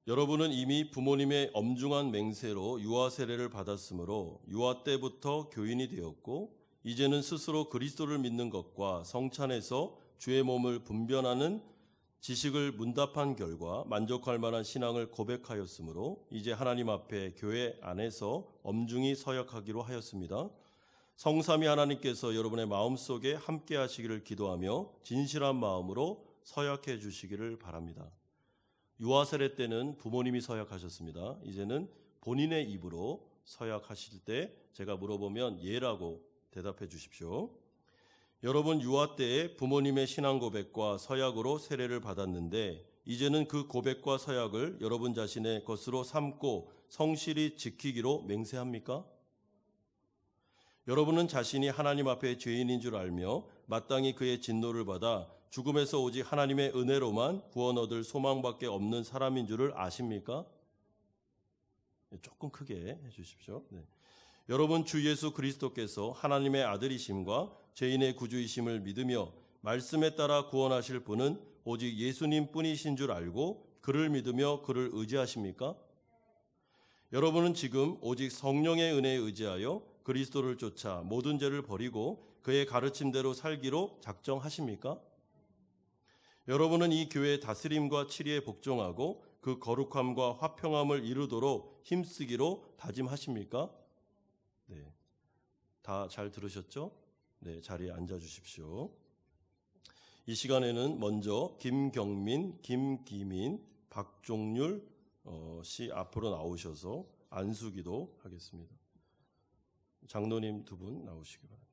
여러분은 이미 부모님의 엄중한 맹세로 유아 세례를 받았으므로 유아 때부터 교인이 되었고 이제는 스스로 그리스도를 믿는 것과 성찬에서 주의 몸을 분별하는 지식을 문답한 결과 만족할 만한 신앙을 고백하였으므로 이제 하나님 앞에 교회 안에서 엄중히 서약하기로 하였습니다. 성삼위 하나님께서 여러분의 마음속에 함께 하시기를 기도하며 진실한 마음으로 서약해 주시기를 바랍니다. 유아 세례 때는 부모님이 서약하셨습니다. 이제는 본인의 입으로 서약하실 때 제가 물어보면 예라고 대답해 주십시오. 여러분 유아 때에 부모님의 신앙 고백과 서약으로 세례를 받았는데 이제는 그 고백과 서약을 여러분 자신의 것으로 삼고 성실히 지키기로 맹세합니까? 여러분은 자신이 하나님 앞에 죄인인 줄 알며 마땅히 그의 진노를 받아 죽음에서 오직 하나님의 은혜로만 구원 얻을 소망밖에 없는 사람인 줄을 아십니까? 조금 크게 해주십시오. 네. 여러분 주 예수 그리스도께서 하나님의 아들이심과 죄인의 구주이심을 믿으며 말씀에 따라 구원하실 분은 오직 예수님 뿐이신 줄 알고 그를 믿으며 그를 의지하십니까? 여러분은 지금 오직 성령의 은혜에 의지하여 그리스도를 쫓아 모든 죄를 버리고 그의 가르침대로 살기로 작정하십니까? 여러분은 이 교회의 다스림과 치리에 복종하고 그 거룩함과 화평함을 이루도록 힘쓰기로 다짐하십니까? 네, 다 잘 들으셨죠? 네, 자리에 앉아 주십시오. 이 시간에는 먼저 김경민, 김기민, 박종률 씨 앞으로 나오셔서 안수기도 하겠습니다. 장로님 두 분 나오시기 바랍니다.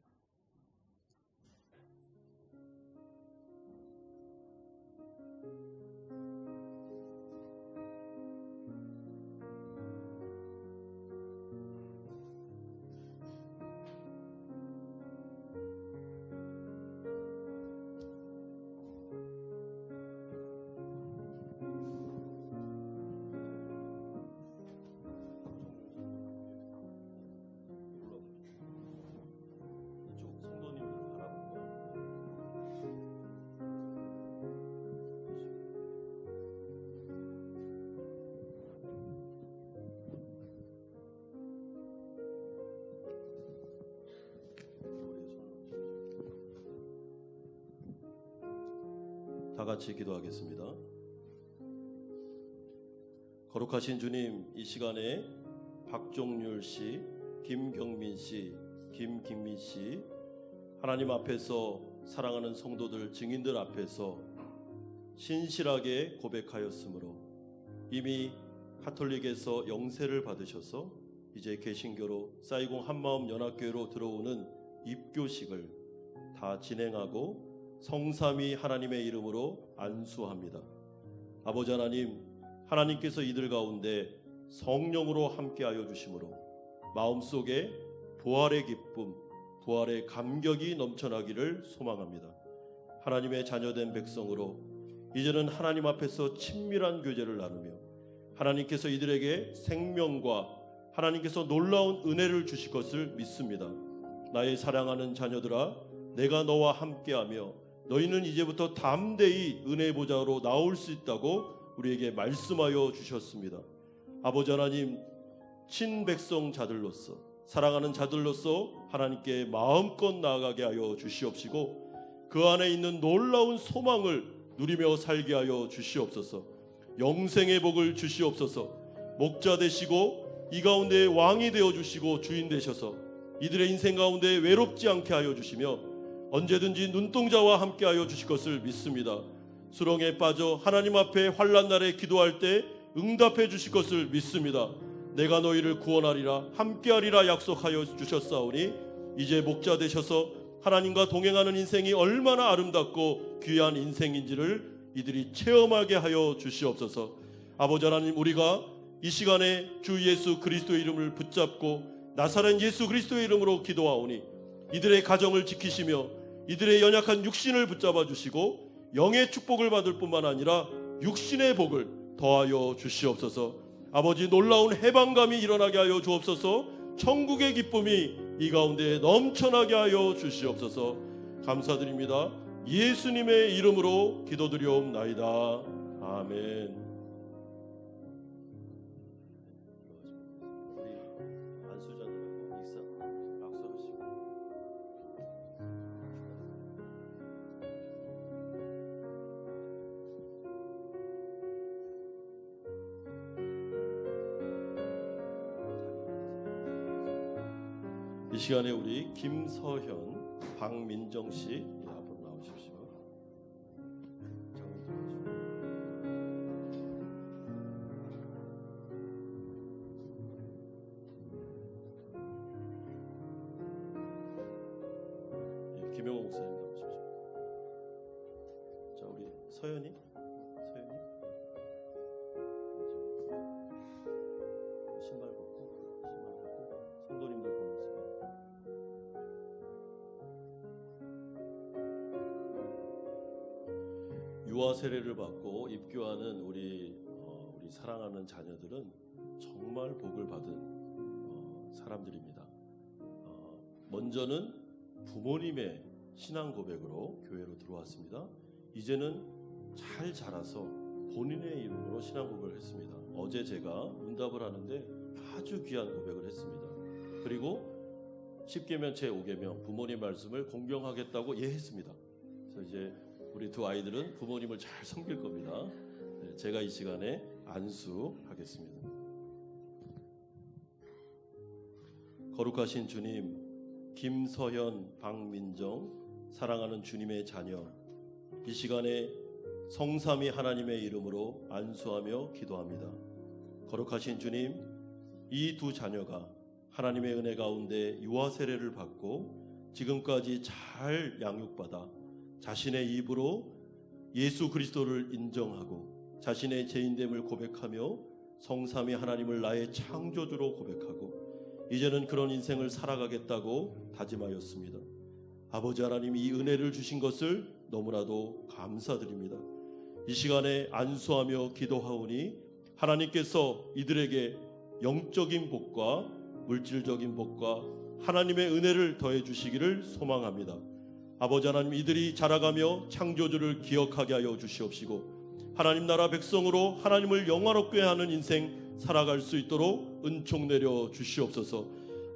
다 같이 기도하겠습니다. 거룩하신 주님, 이 시간에 박종률 씨, 김경민 씨, 김김미 씨, 하나님 앞에서 사랑하는 성도들, 증인들 앞에서 신실하게 고백하였으므로 이미 가톨릭에서 영세를 받으셔서 이제 개신교로 사이공 한마음 연합교회로 들어오는 입교식을 다 진행하고 성삼위 하나님의 이름으로 안수합니다. 아버지 하나님, 하나님께서 이들 가운데 성령으로 함께하여 주심으로 마음속에 부활의 기쁨, 부활의 감격이 넘쳐나기를 소망합니다. 하나님의 자녀된 백성으로 이제는 하나님 앞에서 친밀한 교제를 나누며 하나님께서 이들에게 생명과 하나님께서 놀라운 은혜를 주실 것을 믿습니다. 나의 사랑하는 자녀들아, 내가 너와 함께하며 너희는 이제부터 담대히 은혜의 보좌로 나올 수 있다고 우리에게 말씀하여 주셨습니다. 아버지 하나님, 친백성자들로서 사랑하는 자들로서 하나님께 마음껏 나아가게 하여 주시옵시고 그 안에 있는 놀라운 소망을 누리며 살게 하여 주시옵소서. 영생의 복을 주시옵소서. 목자 되시고 이 가운데 왕이 되어 주시고 주인 되셔서 이들의 인생 가운데 외롭지 않게 하여 주시며 언제든지 눈동자와 함께 하여 주실 것을 믿습니다. 수렁에 빠져 하나님 앞에 환난 날에 기도할 때 응답해 주실 것을 믿습니다. 내가 너희를 구원하리라 함께하리라 약속하여 주셨사오니 이제 목자 되셔서 하나님과 동행하는 인생이 얼마나 아름답고 귀한 인생인지를 이들이 체험하게 하여 주시옵소서. 아버지 하나님, 우리가 이 시간에 주 예수 그리스도의 이름을 붙잡고 나사렛 예수 그리스도의 이름으로 기도하오니 이들의 가정을 지키시며 이들의 연약한 육신을 붙잡아 주시고 영의 축복을 받을 뿐만 아니라 육신의 복을 더하여 주시옵소서. 아버지, 놀라운 해방감이 일어나게 하여 주옵소서. 천국의 기쁨이 이 가운데 넘쳐나게 하여 주시옵소서. 감사드립니다. 예수님의 이름으로 기도드리옵나이다. 아멘. 이 시간에 우리 김서현, 박민정 씨 앞으로 나오십시오. 김영호 목사님 나오십시오. 자, 우리 서현이. 신발 벗고 성도님들 보면서. 유아 세례를 받고 입교하는 우리 사랑하는 자녀들은 정말 복을 받은 사람들입니다. 먼저는 부모님의 신앙 고백으로 교회로 들어왔습니다. 이제는 잘 자라서 본인의 이름으로 신앙 고백을 했습니다. 어제 제가 응답을 하는데 아주 귀한 고백을 했습니다. 그리고 10계명 제5계명 부모님 말씀을 공경하겠다고 예했습니다. 그래서 이제 우리 두 아이들은 부모님을 잘 섬길 겁니다. 제가 이 시간에 안수하겠습니다. 거룩하신 주님, 김서현, 박민정, 사랑하는 주님의 자녀, 이 시간에 성삼위 하나님의 이름으로 안수하며 기도합니다. 거룩하신 주님, 이 두 자녀가 하나님의 은혜 가운데 유아 세례를 받고 지금까지 잘 양육받아 자신의 입으로 예수 그리스도를 인정하고 자신의 죄인됨을 고백하며 성삼위 하나님을 나의 창조주로 고백하고 이제는 그런 인생을 살아가겠다고 다짐하였습니다. 아버지 하나님, 이 은혜를 주신 것을 너무나도 감사드립니다. 이 시간에 안수하며 기도하오니 하나님께서 이들에게 영적인 복과 물질적인 복과 하나님의 은혜를 더해 주시기를 소망합니다. 아버지 하나님, 이들이 자라가며 창조주를 기억하게 하여 주시옵시고 하나님 나라 백성으로 하나님을 영화롭게 하는 인생 살아갈 수 있도록 은총 내려 주시옵소서.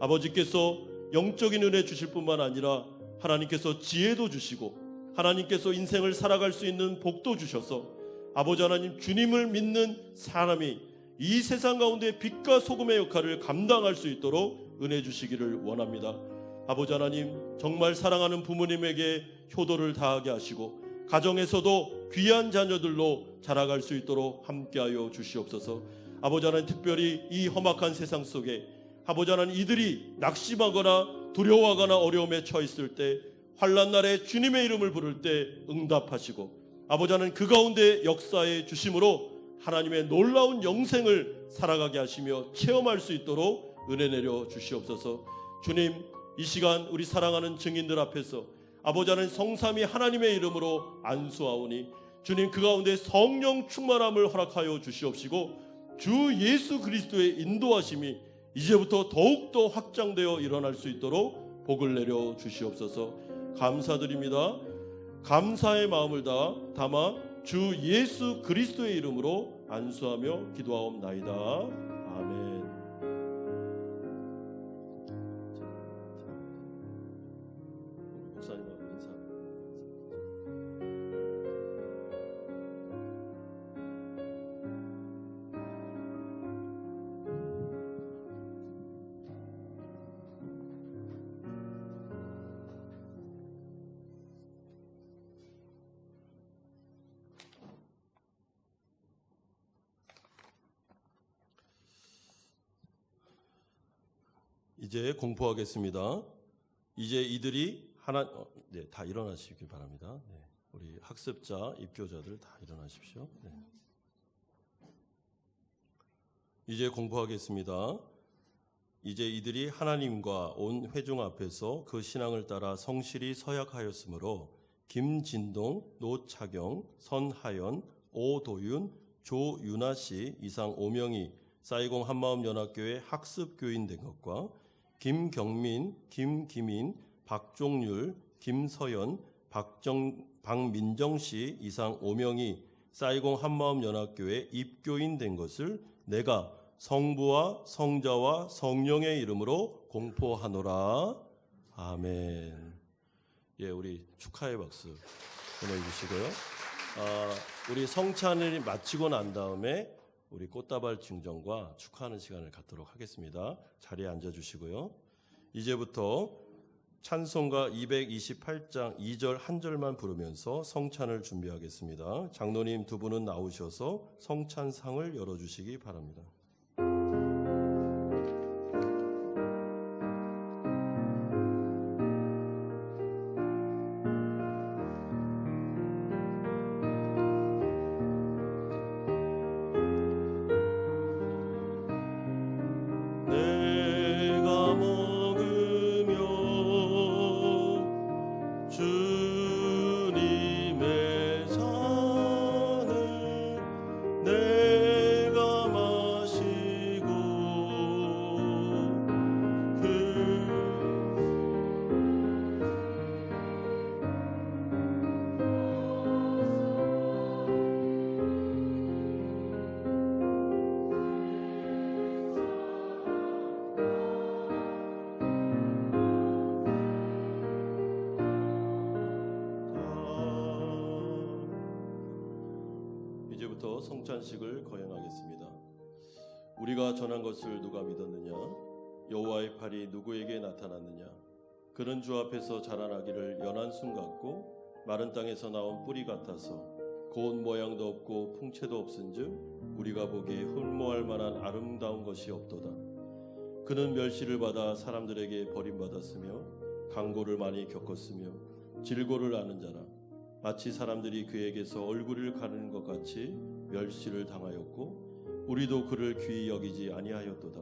아버지께서 영적인 은혜 주실 뿐만 아니라 하나님께서 지혜도 주시고 하나님께서 인생을 살아갈 수 있는 복도 주셔서 아버지 하나님, 주님을 믿는 사람이 이 세상 가운데 빛과 소금의 역할을 감당할 수 있도록 은혜 주시기를 원합니다. 아버지 하나님, 정말 사랑하는 부모님에게 효도를 다하게 하시고 가정에서도 귀한 자녀들로 자라갈 수 있도록 함께하여 주시옵소서. 아버지 하나님, 특별히 이 험악한 세상 속에 아버지 하나님, 이들이 낙심하거나 두려워하거나 어려움에 처했을 때 환난 날에 주님의 이름을 부를 때 응답하시고 아버지 하나님, 그 가운데 역사해 주심으로 하나님의 놀라운 영생을 살아가게 하시며 체험할 수 있도록 은혜 내려 주시옵소서. 주님, 이 시간 우리 사랑하는 증인들 앞에서 아버지 하나님, 성삼위 하나님의 이름으로 안수하오니 주님, 그 가운데 성령 충만함을 허락하여 주시옵시고 주 예수 그리스도의 인도하심이 이제부터 더욱더 확장되어 일어날 수 있도록 복을 내려 주시옵소서. 감사드립니다. 감사의 마음을 담아 주 예수 그리스도의 이름으로 안수하며 기도하옵나이다. 아멘. 이제 공포하겠습니다. 이제 이들이 다 일어나시기 바랍니다. 네, 우리 학습자, 입교자들 다 일어나십시오. 네. 이제 공포하겠습니다. 이제 이들이 하나님과 온 회중 앞에서 그 신앙을 따라 성실히 서약하였으므로 김진동, 노차경, 선하연, 오도윤, 조윤아 씨 이상 5명이 사이공 한마음 연합교회 학습교인 된 것과 김경민, 김기민, 박종률, 김서연, 박민정 씨 이상 5명이 사이공 한마음 연합교회 입교인 된 것을 내가 성부와 성자와 성령의 이름으로 공포하노라. 아멘. 예, 우리 축하의 박수 보내주시고요. 우리 성찬을 마치고 난 다음에 우리 꽃다발 증정과 축하하는 시간을 갖도록 하겠습니다. 자리에 앉아주시고요. 이제부터 찬송가 228장 2절 한 절만 부르면서 성찬을 준비하겠습니다. 장로님 두 분은 나오셔서 성찬상을 열어주시기 바랍니다. 이제부터 성찬식을 거행하겠습니다. 우리가 전한 것을 누가 믿었느냐? 여호와의 팔이 누구에게 나타났느냐? 그는 주 앞에서 자라나기를 연한 순 같고 마른 땅에서 나온 뿌리 같아서 고운 모양도 없고 풍채도 없은즉 우리가 보기에 흠모할 만한 아름다운 것이 없도다. 그는 멸시를 받아 사람들에게 버림받았으며 강고를 많이 겪었으며 질고를 아는 자라. 마치 사람들이 그에게서 얼굴을 가르는 것 같이 멸시를 당하였고 우리도 그를 귀히 여기지 아니하였도다.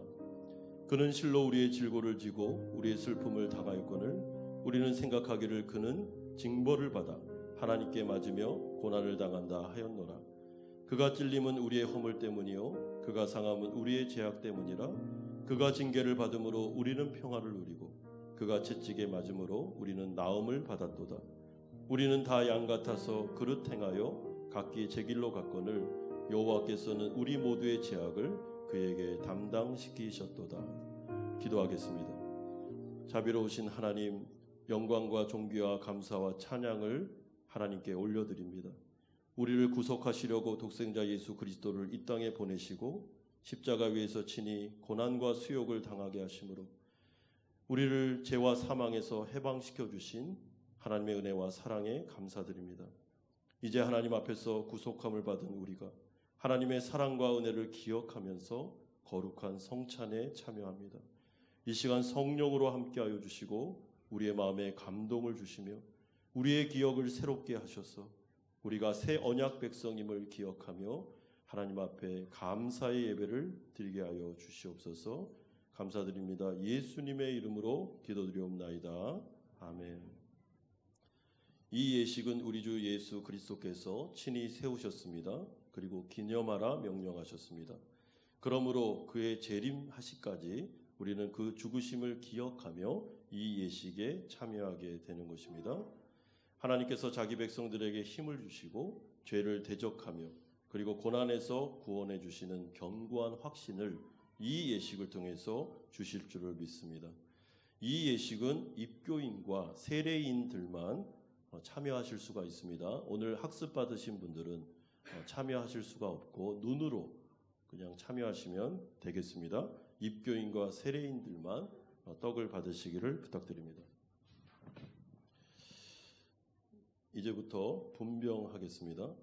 그는 실로 우리의 질고를 지고 우리의 슬픔을 당하였거늘 우리는 생각하기를 그는 징벌을 받아 하나님께 맞으며 고난을 당한다 하였노라. 그가 찔림은 우리의 허물 때문이요 그가 상함은 우리의 죄악 때문이라. 그가 징계를 받음으로 우리는 평화를 누리고 그가 채찍에 맞음으로 우리는 나음을 받았도다. 우리는 다 양 같아서 그릇 행하여 각기 제 길로 갔거늘 여호와께서는 우리 모두의 죄악을 그에게 담당시키셨도다. 기도하겠습니다. 자비로우신 하나님, 영광과 존귀와 감사와 찬양을 하나님께 올려드립니다. 우리를 구속하시려고 독생자 예수 그리스도를 이 땅에 보내시고 십자가 위에서 친히 고난과 수욕을 당하게 하심으로 우리를 죄와 사망에서 해방시켜 주신 하나님의 은혜와 사랑에 감사드립니다. 이제 하나님 앞에서 구속함을 받은 우리가 하나님의 사랑과 은혜를 기억하면서 거룩한 성찬에 참여합니다. 이 시간 성령으로 함께하여 주시고 우리의 마음에 감동을 주시며 우리의 기억을 새롭게 하셔서 우리가 새 언약 백성임을 기억하며 하나님 앞에 감사의 예배를 드리게 하여 주시옵소서. 감사드립니다. 예수님의 이름으로 기도드리옵나이다. 아멘. 이 예식은 우리 주 예수 그리스도께서 친히 세우셨습니다. 그리고 기념하라 명령하셨습니다. 그러므로 그의 재림하시까지 우리는 그 죽으심을 기억하며 이 예식에 참여하게 되는 것입니다. 하나님께서 자기 백성들에게 힘을 주시고 죄를 대적하며 그리고 고난에서 구원해 주시는 견고한 확신을 이 예식을 통해서 주실 줄을 믿습니다. 이 예식은 입교인과 세례인들만 참여하실 수가 있습니다. 오늘 학습 받으신 분들은 참여하실 수가 없고 눈으로 그냥 참여하시면 되겠습니다. 입교인과 세례인들만 떡을 받으시기를 부탁드립니다. 이제부터 분병하겠습니다.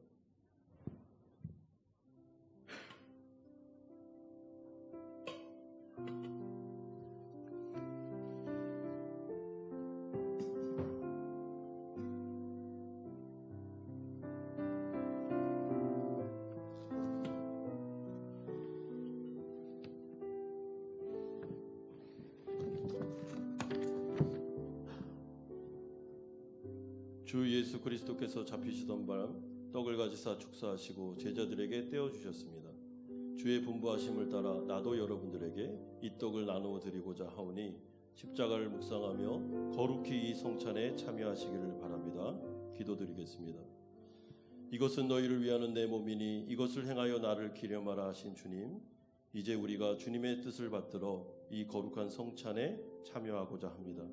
주 예수 그리스도께서 잡히시던 밤 떡을 가지사 축사하시고 제자들에게 떼어 주셨습니다. 주의 분부하심을 따라 나도 여러분들에게 이 떡을 나누어 드리고자 하오니 십자가를 묵상하며 거룩히 이 성찬에 참여하시기를 바랍니다. 기도드리겠습니다. 이것은 너희를 위하는 내 몸이니 이것을 행하여 나를 기념하라 하신 주님, 이제 우리가 주님의 뜻을 받들어 이 거룩한 성찬에 참여하고자 합니다.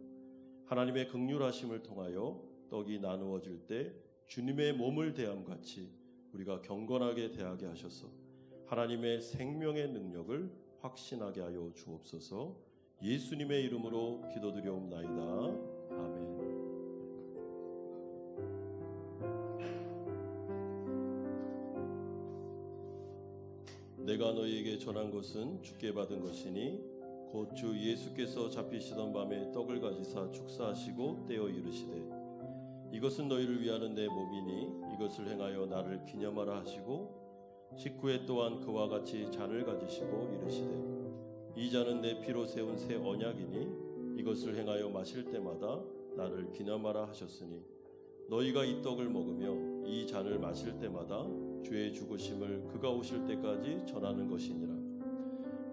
하나님의 긍휼하심을 통하여 떡이 나누어질 때 주님의 몸을 대함같이 우리가 경건하게 대하게 하셔서 하나님의 생명의 능력을 확신하게 하여 주옵소서. 예수님의 이름으로 기도드리옵나이다. 아멘. 내가 너희에게 전한 것은 주께 받은 것이니 곧 주 예수께서 잡히시던 밤에 떡을 가지사 축사하시고 떼어 이르시되 이것은 너희를 위하는 내 몸이니 이것을 행하여 나를 기념하라 하시고 식후에 또한 그와 같이 잔을 가지시고 이르시되 이 잔은 내 피로 세운 새 언약이니 이것을 행하여 마실 때마다 나를 기념하라 하셨으니 너희가 이 떡을 먹으며 이 잔을 마실 때마다 주의 죽으심을 그가 오실 때까지 전하는 것이니라.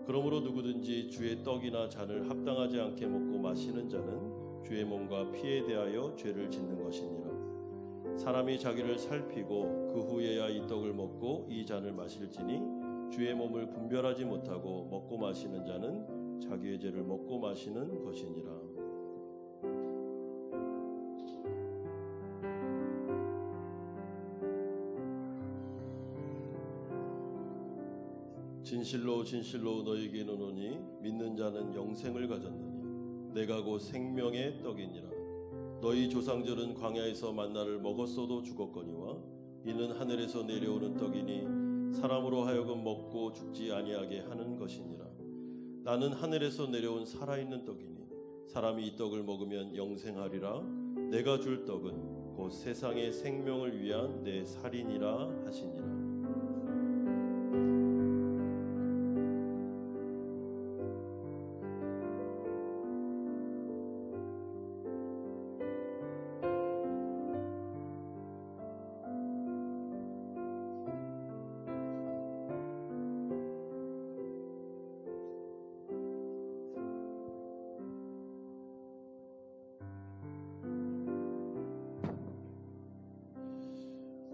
그러므로 누구든지 주의 떡이나 잔을 합당하지 않게 먹고 마시는 자는 주의 몸과 피에 대하여 죄를 짓는 것이니라. 사람이 자기를 살피고 그 후에야 이 떡을 먹고 이 잔을 마실지니 주의 몸을 분별하지 못하고 먹고 마시는 자는 자기의 죄를 먹고 마시는 것이니라. 진실로 진실로 너희에게 이르노니 믿는 자는 영생을 가졌느니 내가 곧 생명의 떡이니라. 너희 조상들은 광야에서 만나를 먹었어도 죽었거니와 이는 하늘에서 내려오는 떡이니 사람으로 하여금 먹고 죽지 아니하게 하는 것이니라. 나는 하늘에서 내려온 살아있는 떡이니 사람이 이 떡을 먹으면 영생하리라. 내가 줄 떡은 곧 세상의 생명을 위한 내 살이니라 하시니라.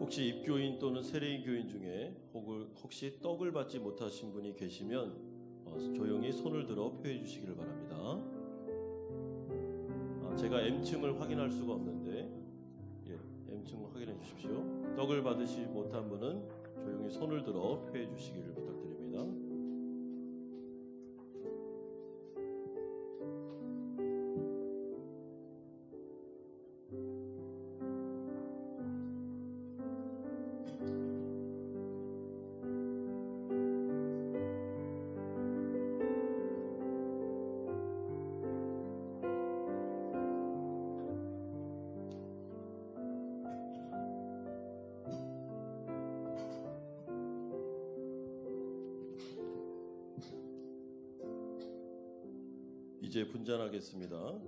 혹시 입교인 또는 세례교인 중에 혹시 떡을 받지 못하신 분이 계시면 조용히 손을 들어 표해 주시기를 바랍니다. 제가 M층을 확인할 수가 없는데 M층을 확인해 주십시오. 떡을 받으시 못한 분은 조용히 손을 들어 표해 주시기를 부탁드립니다. 이제 분잔하겠습니다.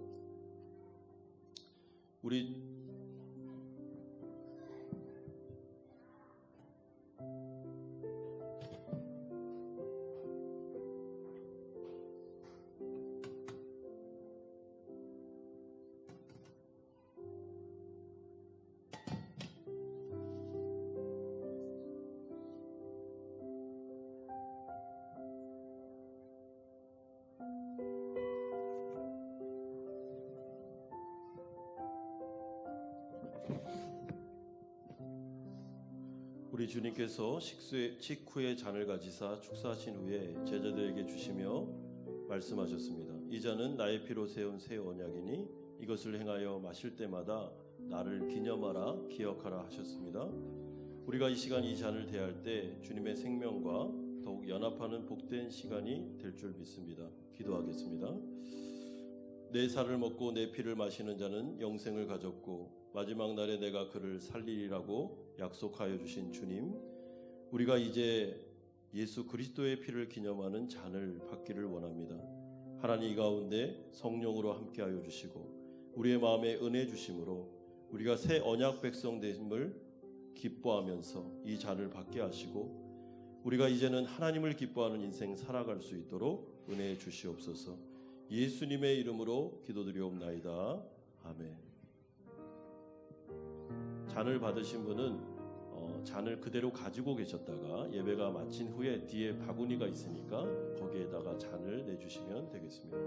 우리 주님께서 식후에 잔을 가지사 축사하신 후에 제자들에게 주시며 말씀하셨습니다. 이 잔은 나의 피로 세운 새 언약이니 이것을 행하여 마실 때마다 나를 기념하라 기억하라 하셨습니다. 우리가 이 시간 이 잔을 대할 때 주님의 생명과 더욱 연합하는 복된 시간이 될 줄 믿습니다. 기도하겠습니다. 내 살을 먹고 내 피를 마시는 자는 영생을 가졌고 마지막 날에 내가 그를 살리리라고 약속하여 주신 주님, 우리가 이제 예수 그리스도의 피를 기념하는 잔을 받기를 원합니다. 하나님 이 가운데 성령으로 함께하여 주시고 우리의 마음에 은혜 주심으로 우리가 새 언약 백성 됨을 기뻐하면서 이 잔을 받게 하시고 우리가 이제는 하나님을 기뻐하는 인생 살아갈 수 있도록 은혜해 주시옵소서. 예수님의 이름으로 기도드리옵나이다. 아멘. 잔을 받으신 분은 잔을 그대로 가지고 계셨다가 예배가 마친 후에 뒤에 바구니가 있으니까 거기에다가 잔을 내주시면 되겠습니다.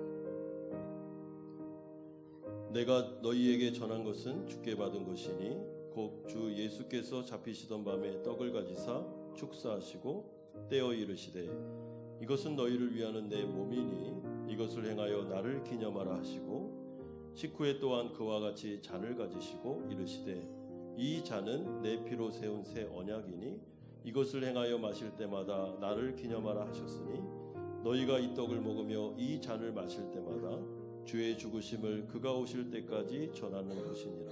내가 너희에게 전한 것은 주께 받은 것이니 곧 주 예수께서 잡히시던 밤에 떡을 가지사 축사하시고 떼어 이르시되 이것은 너희를 위하는 내 몸이니 이것을 행하여 나를 기념하라 하시고 식후에 또한 그와 같이 잔을 가지시고 이르시되 이 잔은 내 피로 세운 새 언약이니 이것을 행하여 마실 때마다 나를 기념하라 하셨으니 너희가 이 떡을 먹으며 이 잔을 마실 때마다 주의 죽으심을 그가 오실 때까지 전하는 것이니라.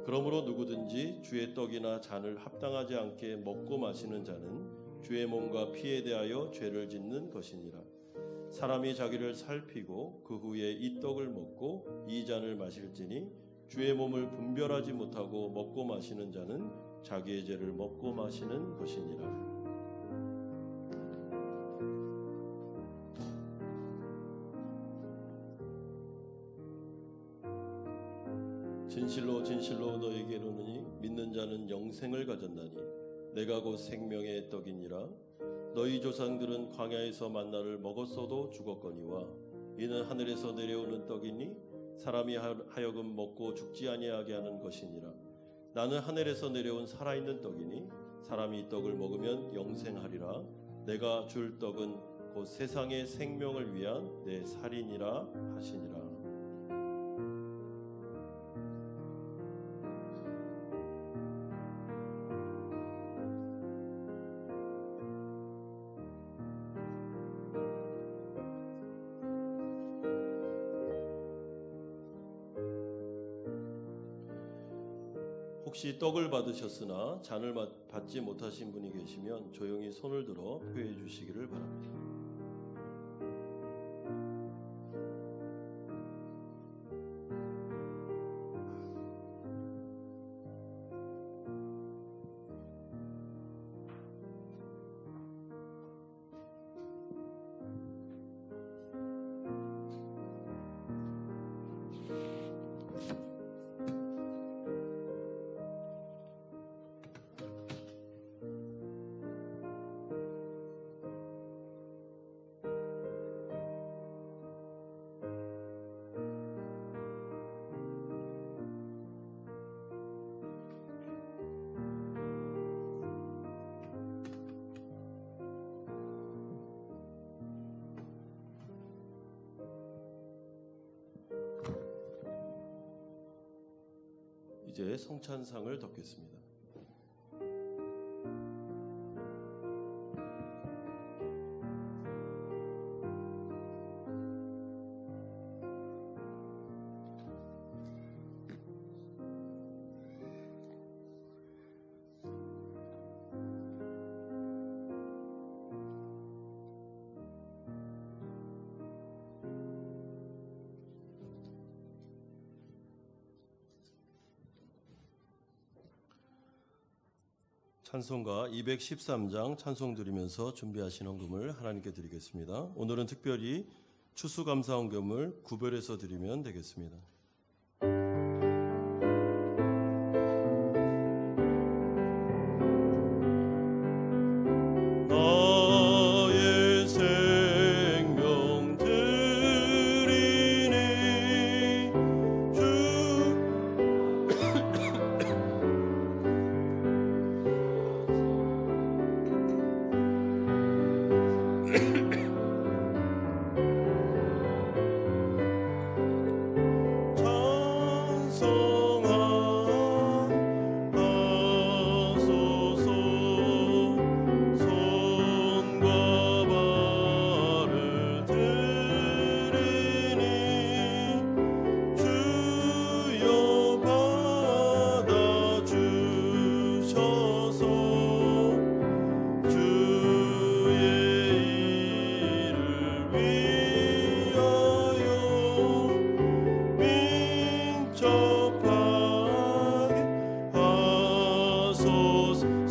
그러므로 누구든지 주의 떡이나 잔을 합당하지 않게 먹고 마시는 자는 주의 몸과 피에 대하여 죄를 짓는 것이니라. 사람이 자기를 살피고 그 후에 이 떡을 먹고 이 잔을 마실지니 주의 몸을 분별하지 못하고 먹고 마시는 자는 자기의 죄를 먹고 마시는 것이니라. 진실로 진실로 너에게 이르노니 믿는 자는 영생을 가졌나니 내가 곧 생명의 떡이니라. 너희 조상들은 광야에서 만나를 먹었어도 죽었거니와 이는 하늘에서 내려오는 떡이니 사람이 하여금 먹고 죽지 아니하게 하는 것이니라. 나는 하늘에서 내려온 살아있는 떡이니 사람이 이 떡을 먹으면 영생하리라. 내가 줄 떡은 곧 세상의 생명을 위한 내 살이니라 하시니라. 혹시 떡을 받으셨으나 잔을 받지 못하신 분이 계시면 조용히 손을 들어 표해 주시기를 바랍니다. 이제 성찬상을 덮겠습니다. 찬송가 213장 찬송 드리면서 준비하신 헌금을 하나님께 드리겠습니다. 오늘은 특별히 추수감사 헌금을 구별해서 드리면 되겠습니다. 나의 생명 드리니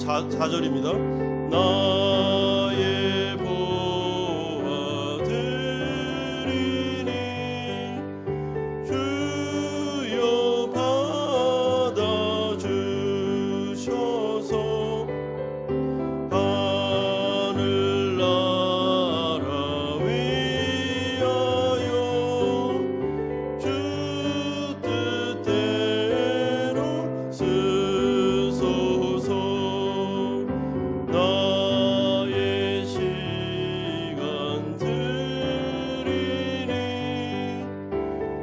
4절입니다. 나의 보화 드리니 주여 받아주셔서 하늘나라 위하여 주 뜻대로 쓰소서. 나의 시간 드리니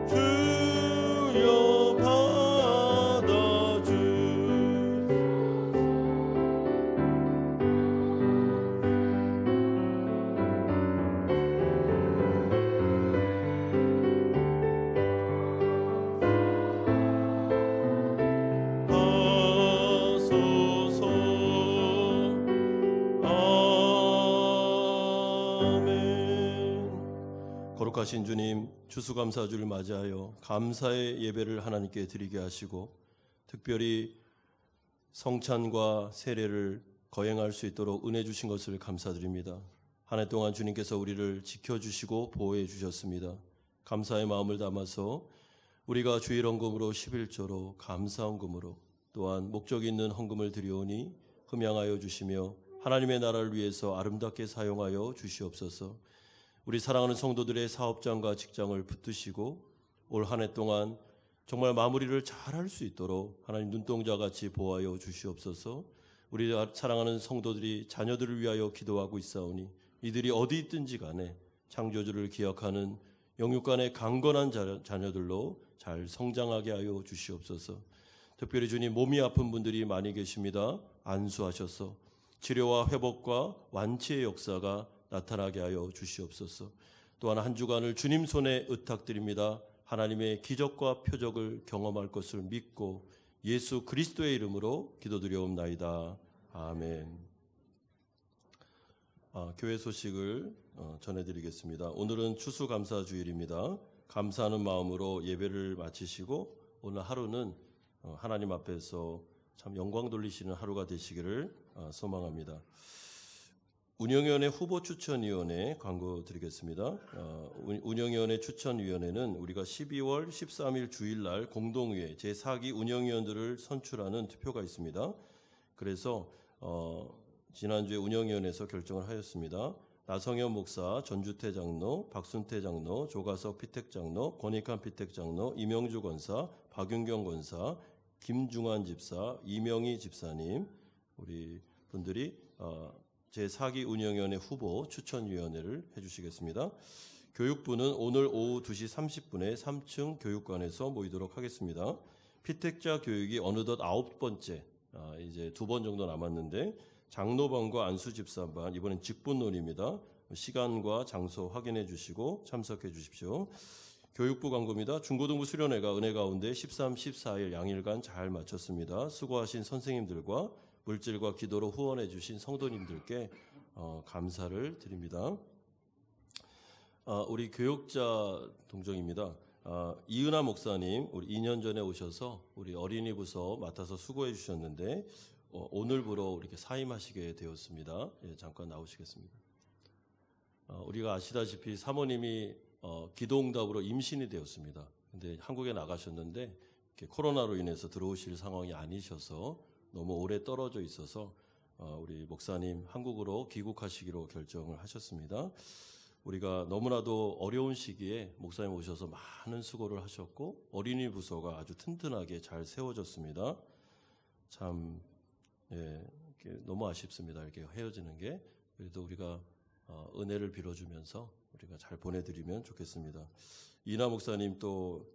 주여 받아주. 하소서. 아멘. 거룩하신 주님, 추수감사주를 맞이하여 감사의 예배를 하나님께 드리게 하시고 특별히 성찬과 세례를 거행할 수 있도록 은혜 주신 것을 감사드립니다. 한 해 동안 주님께서 우리를 지켜주시고 보호해 주셨습니다. 감사의 마음을 담아서 우리가 주일 헌금으로 11조로 감사 헌금으로 또한 목적 있는 헌금을 드리오니 흠양하여 주시며 하나님의 나라를 위해서 아름답게 사용하여 주시옵소서. 우리 사랑하는 성도들의 사업장과 직장을 붙드시고 올 한 해 동안 정말 마무리를 잘할 수 있도록 하나님 눈동자같이 보호하여 주시옵소서. 우리 사랑하는 성도들이 자녀들을 위하여 기도하고 있사오니 이들이 어디 있든지 간에 창조주를 기억하는 영육간의 강건한 자녀들로 잘 성장하게 하여 주시옵소서. 특별히 주님, 몸이 아픈 분들이 많이 계십니다. 안수하셔서 치료와 회복과 완치의 역사가 나타나게 하여 주시옵소서. 또한 한 주간을 주님 손에 의탁드립니다. 하나님의 기적과 표적을 경험할 것을 믿고 예수 그리스도의 이름으로 기도드려옵나이다. 아멘. 교회 소식을 전해드리겠습니다. 오늘은 추수감사주일입니다. 감사하는 마음으로 예배를 마치시고 오늘 하루는 하나님 앞에서 참 영광 돌리시는 하루가 되시기를 소망합니다. 운영위원회 후보 추천위원회 광고 드리겠습니다. 운영위원회 추천위원회는 우리가 12월 13일 주일날 공동의회 제4기 운영위원들을 선출하는 투표가 있습니다. 그래서 지난주에 운영위원회에서 결정을 하였습니다. 나성현 목사, 전주태 장로, 박순태 장로, 조가석 피택 장로, 권익환 피택 장로, 이명주 권사, 박윤경 권사, 김중환 집사, 이명희 집사님 우리 분들이 제4기 운영위원회 후보 추천위원회를 해주시겠습니다. 교육부는 오늘 오후 2시 30분에 3층 교육관에서 모이도록 하겠습니다. 피택자 교육이 어느덧 9번째, 이제 2번 정도 남았는데 장로반과 안수집사반 이번엔 직분론입니다. 시간과 장소 확인해 주시고 참석해 주십시오. 교육부 광고입니다. 중고등부 수련회가 은혜 가운데 13, 14일 양일간 잘 마쳤습니다. 수고하신 선생님들과 물질과 기도로 후원해 주신 성도님들께 감사를 드립니다. 우리 교육자 동정입니다. 이은하 목사님 우리 2년 전에 오셔서 우리 어린이 부서 맡아서 수고해 주셨는데 오늘부로 이렇게 사임하시게 되었습니다. 예, 잠깐 나오시겠습니다. 우리가 아시다시피 사모님이 기도응답으로 임신이 되었습니다. 근데 한국에 나가셨는데 코로나로 인해서 들어오실 상황이 아니셔서 너무 오래 떨어져 있어서 우리 목사님 한국으로 귀국하시기로 결정을 하셨습니다. 우리가 너무나도 어려운 시기에 목사님 오셔서 많은 수고를 하셨고 어린이 부서가 아주 튼튼하게 잘 세워졌습니다. 참 너무 아쉽습니다. 이렇게 헤어지는 게. 그래도 우리가 은혜를 빌어주면서 우리가 잘 보내드리면 좋겠습니다. 이나 목사님 또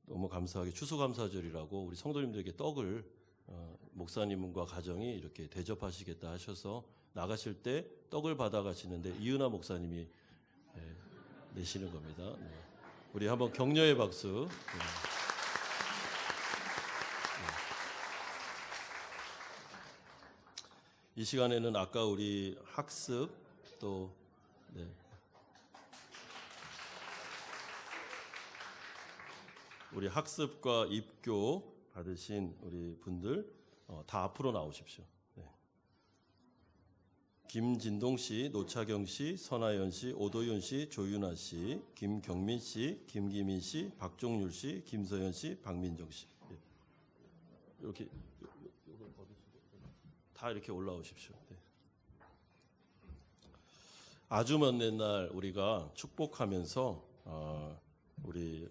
너무 감사하게 추수감사절이라고 우리 성도님들에게 떡을 목사님과 가정이 이렇게 대접하시겠다 하셔서 나가실 때 떡을 받아가시는데 이은하 목사님이 내시는 겁니다. 네. 우리 한번 격려의 박수. 이 시간에는 아까 우리 학습 또 우리 학습과 입교 받으신 우리 분들 다 앞으로 나오십시오. 네. 김진동 씨, 노차경 씨, 선하연 씨, 오도윤 씨, 조윤아 씨, 김경민 씨, 김기민 씨, 박종률 씨, 김서연 씨, 박민정 씨. 예. 이렇게 다 이렇게 올라오십시오. 네. 아주 먼 옛날 우리가 축복하면서 우리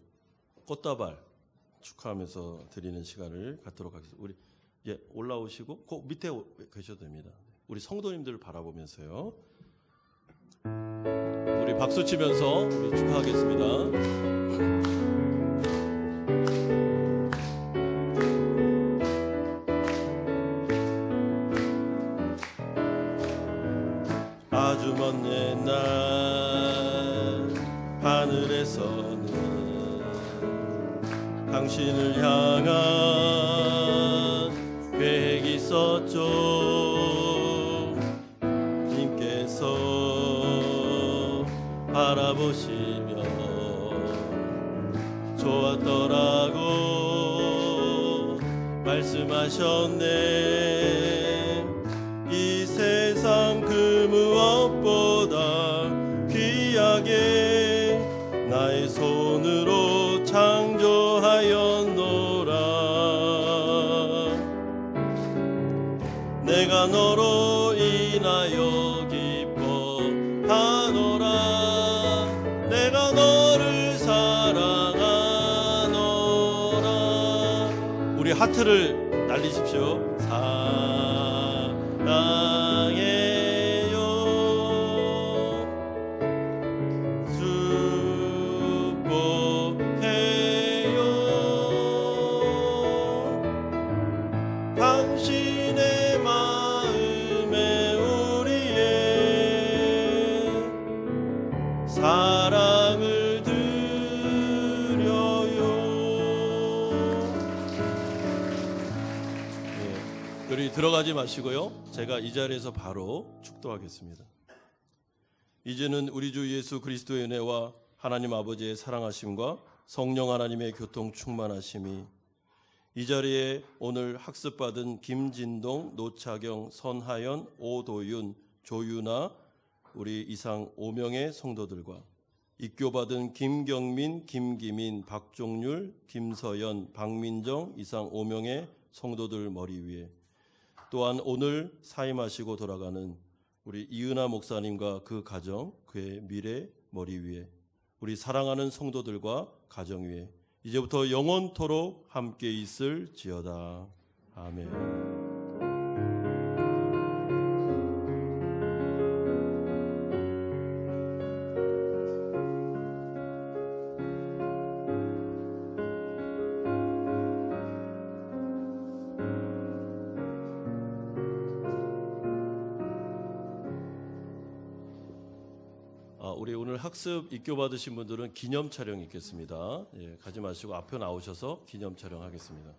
꽃다발 축하하면서 드리는 시간을 갖도록 하겠습니다. 우리 올라오시고 그 밑에 계셔도 됩니다. 우리 성도님들 바라보면서요. 우리 박수 치면서 우리 축하하겠습니다. 아주 먼 옛날 하늘에서는 당신을 향한 계획이 있었죠. 님께서 바라보시며 좋았더라고 말씀하셨네. 이 세상 그 무엇보다 귀하게 나의 손으로 창조하였노라. 내가 너로 인하여 기뻐하노라. 내가 너를 사랑하노라. 우리 하트를 날리십시오. 사랑해요. 축복해요. 당신의 마음에 우리의 사랑을 드려요. 우리 들어가지 마시고요. 제가 이 자리에서 바로 축도하겠습니다. 이제는 우리 주 예수 그리스도의 은혜와 하나님 아버지의 사랑하심과 성령 하나님의 교통 충만하심이 이 자리에 오늘 학습받은 김진동, 노차경, 선하연, 오도윤, 조윤아 우리 이상 5명의 성도들과 입교받은 김경민, 김기민, 박종률, 김서연, 박민정 이상 5명의 성도들 머리 위에 또한 오늘 사임하시고 돌아가는 우리 이은하 목사님과 그 가정, 그의 미래 머리 위에 우리 사랑하는 성도들과 가정 위에 이제부터 영원토록 함께 있을지어다. 아멘. 우리 오늘 학습 입교 받으신 분들은 기념 촬영 있겠습니다. 가지 마시고 앞에 나오셔서 기념 촬영하겠습니다.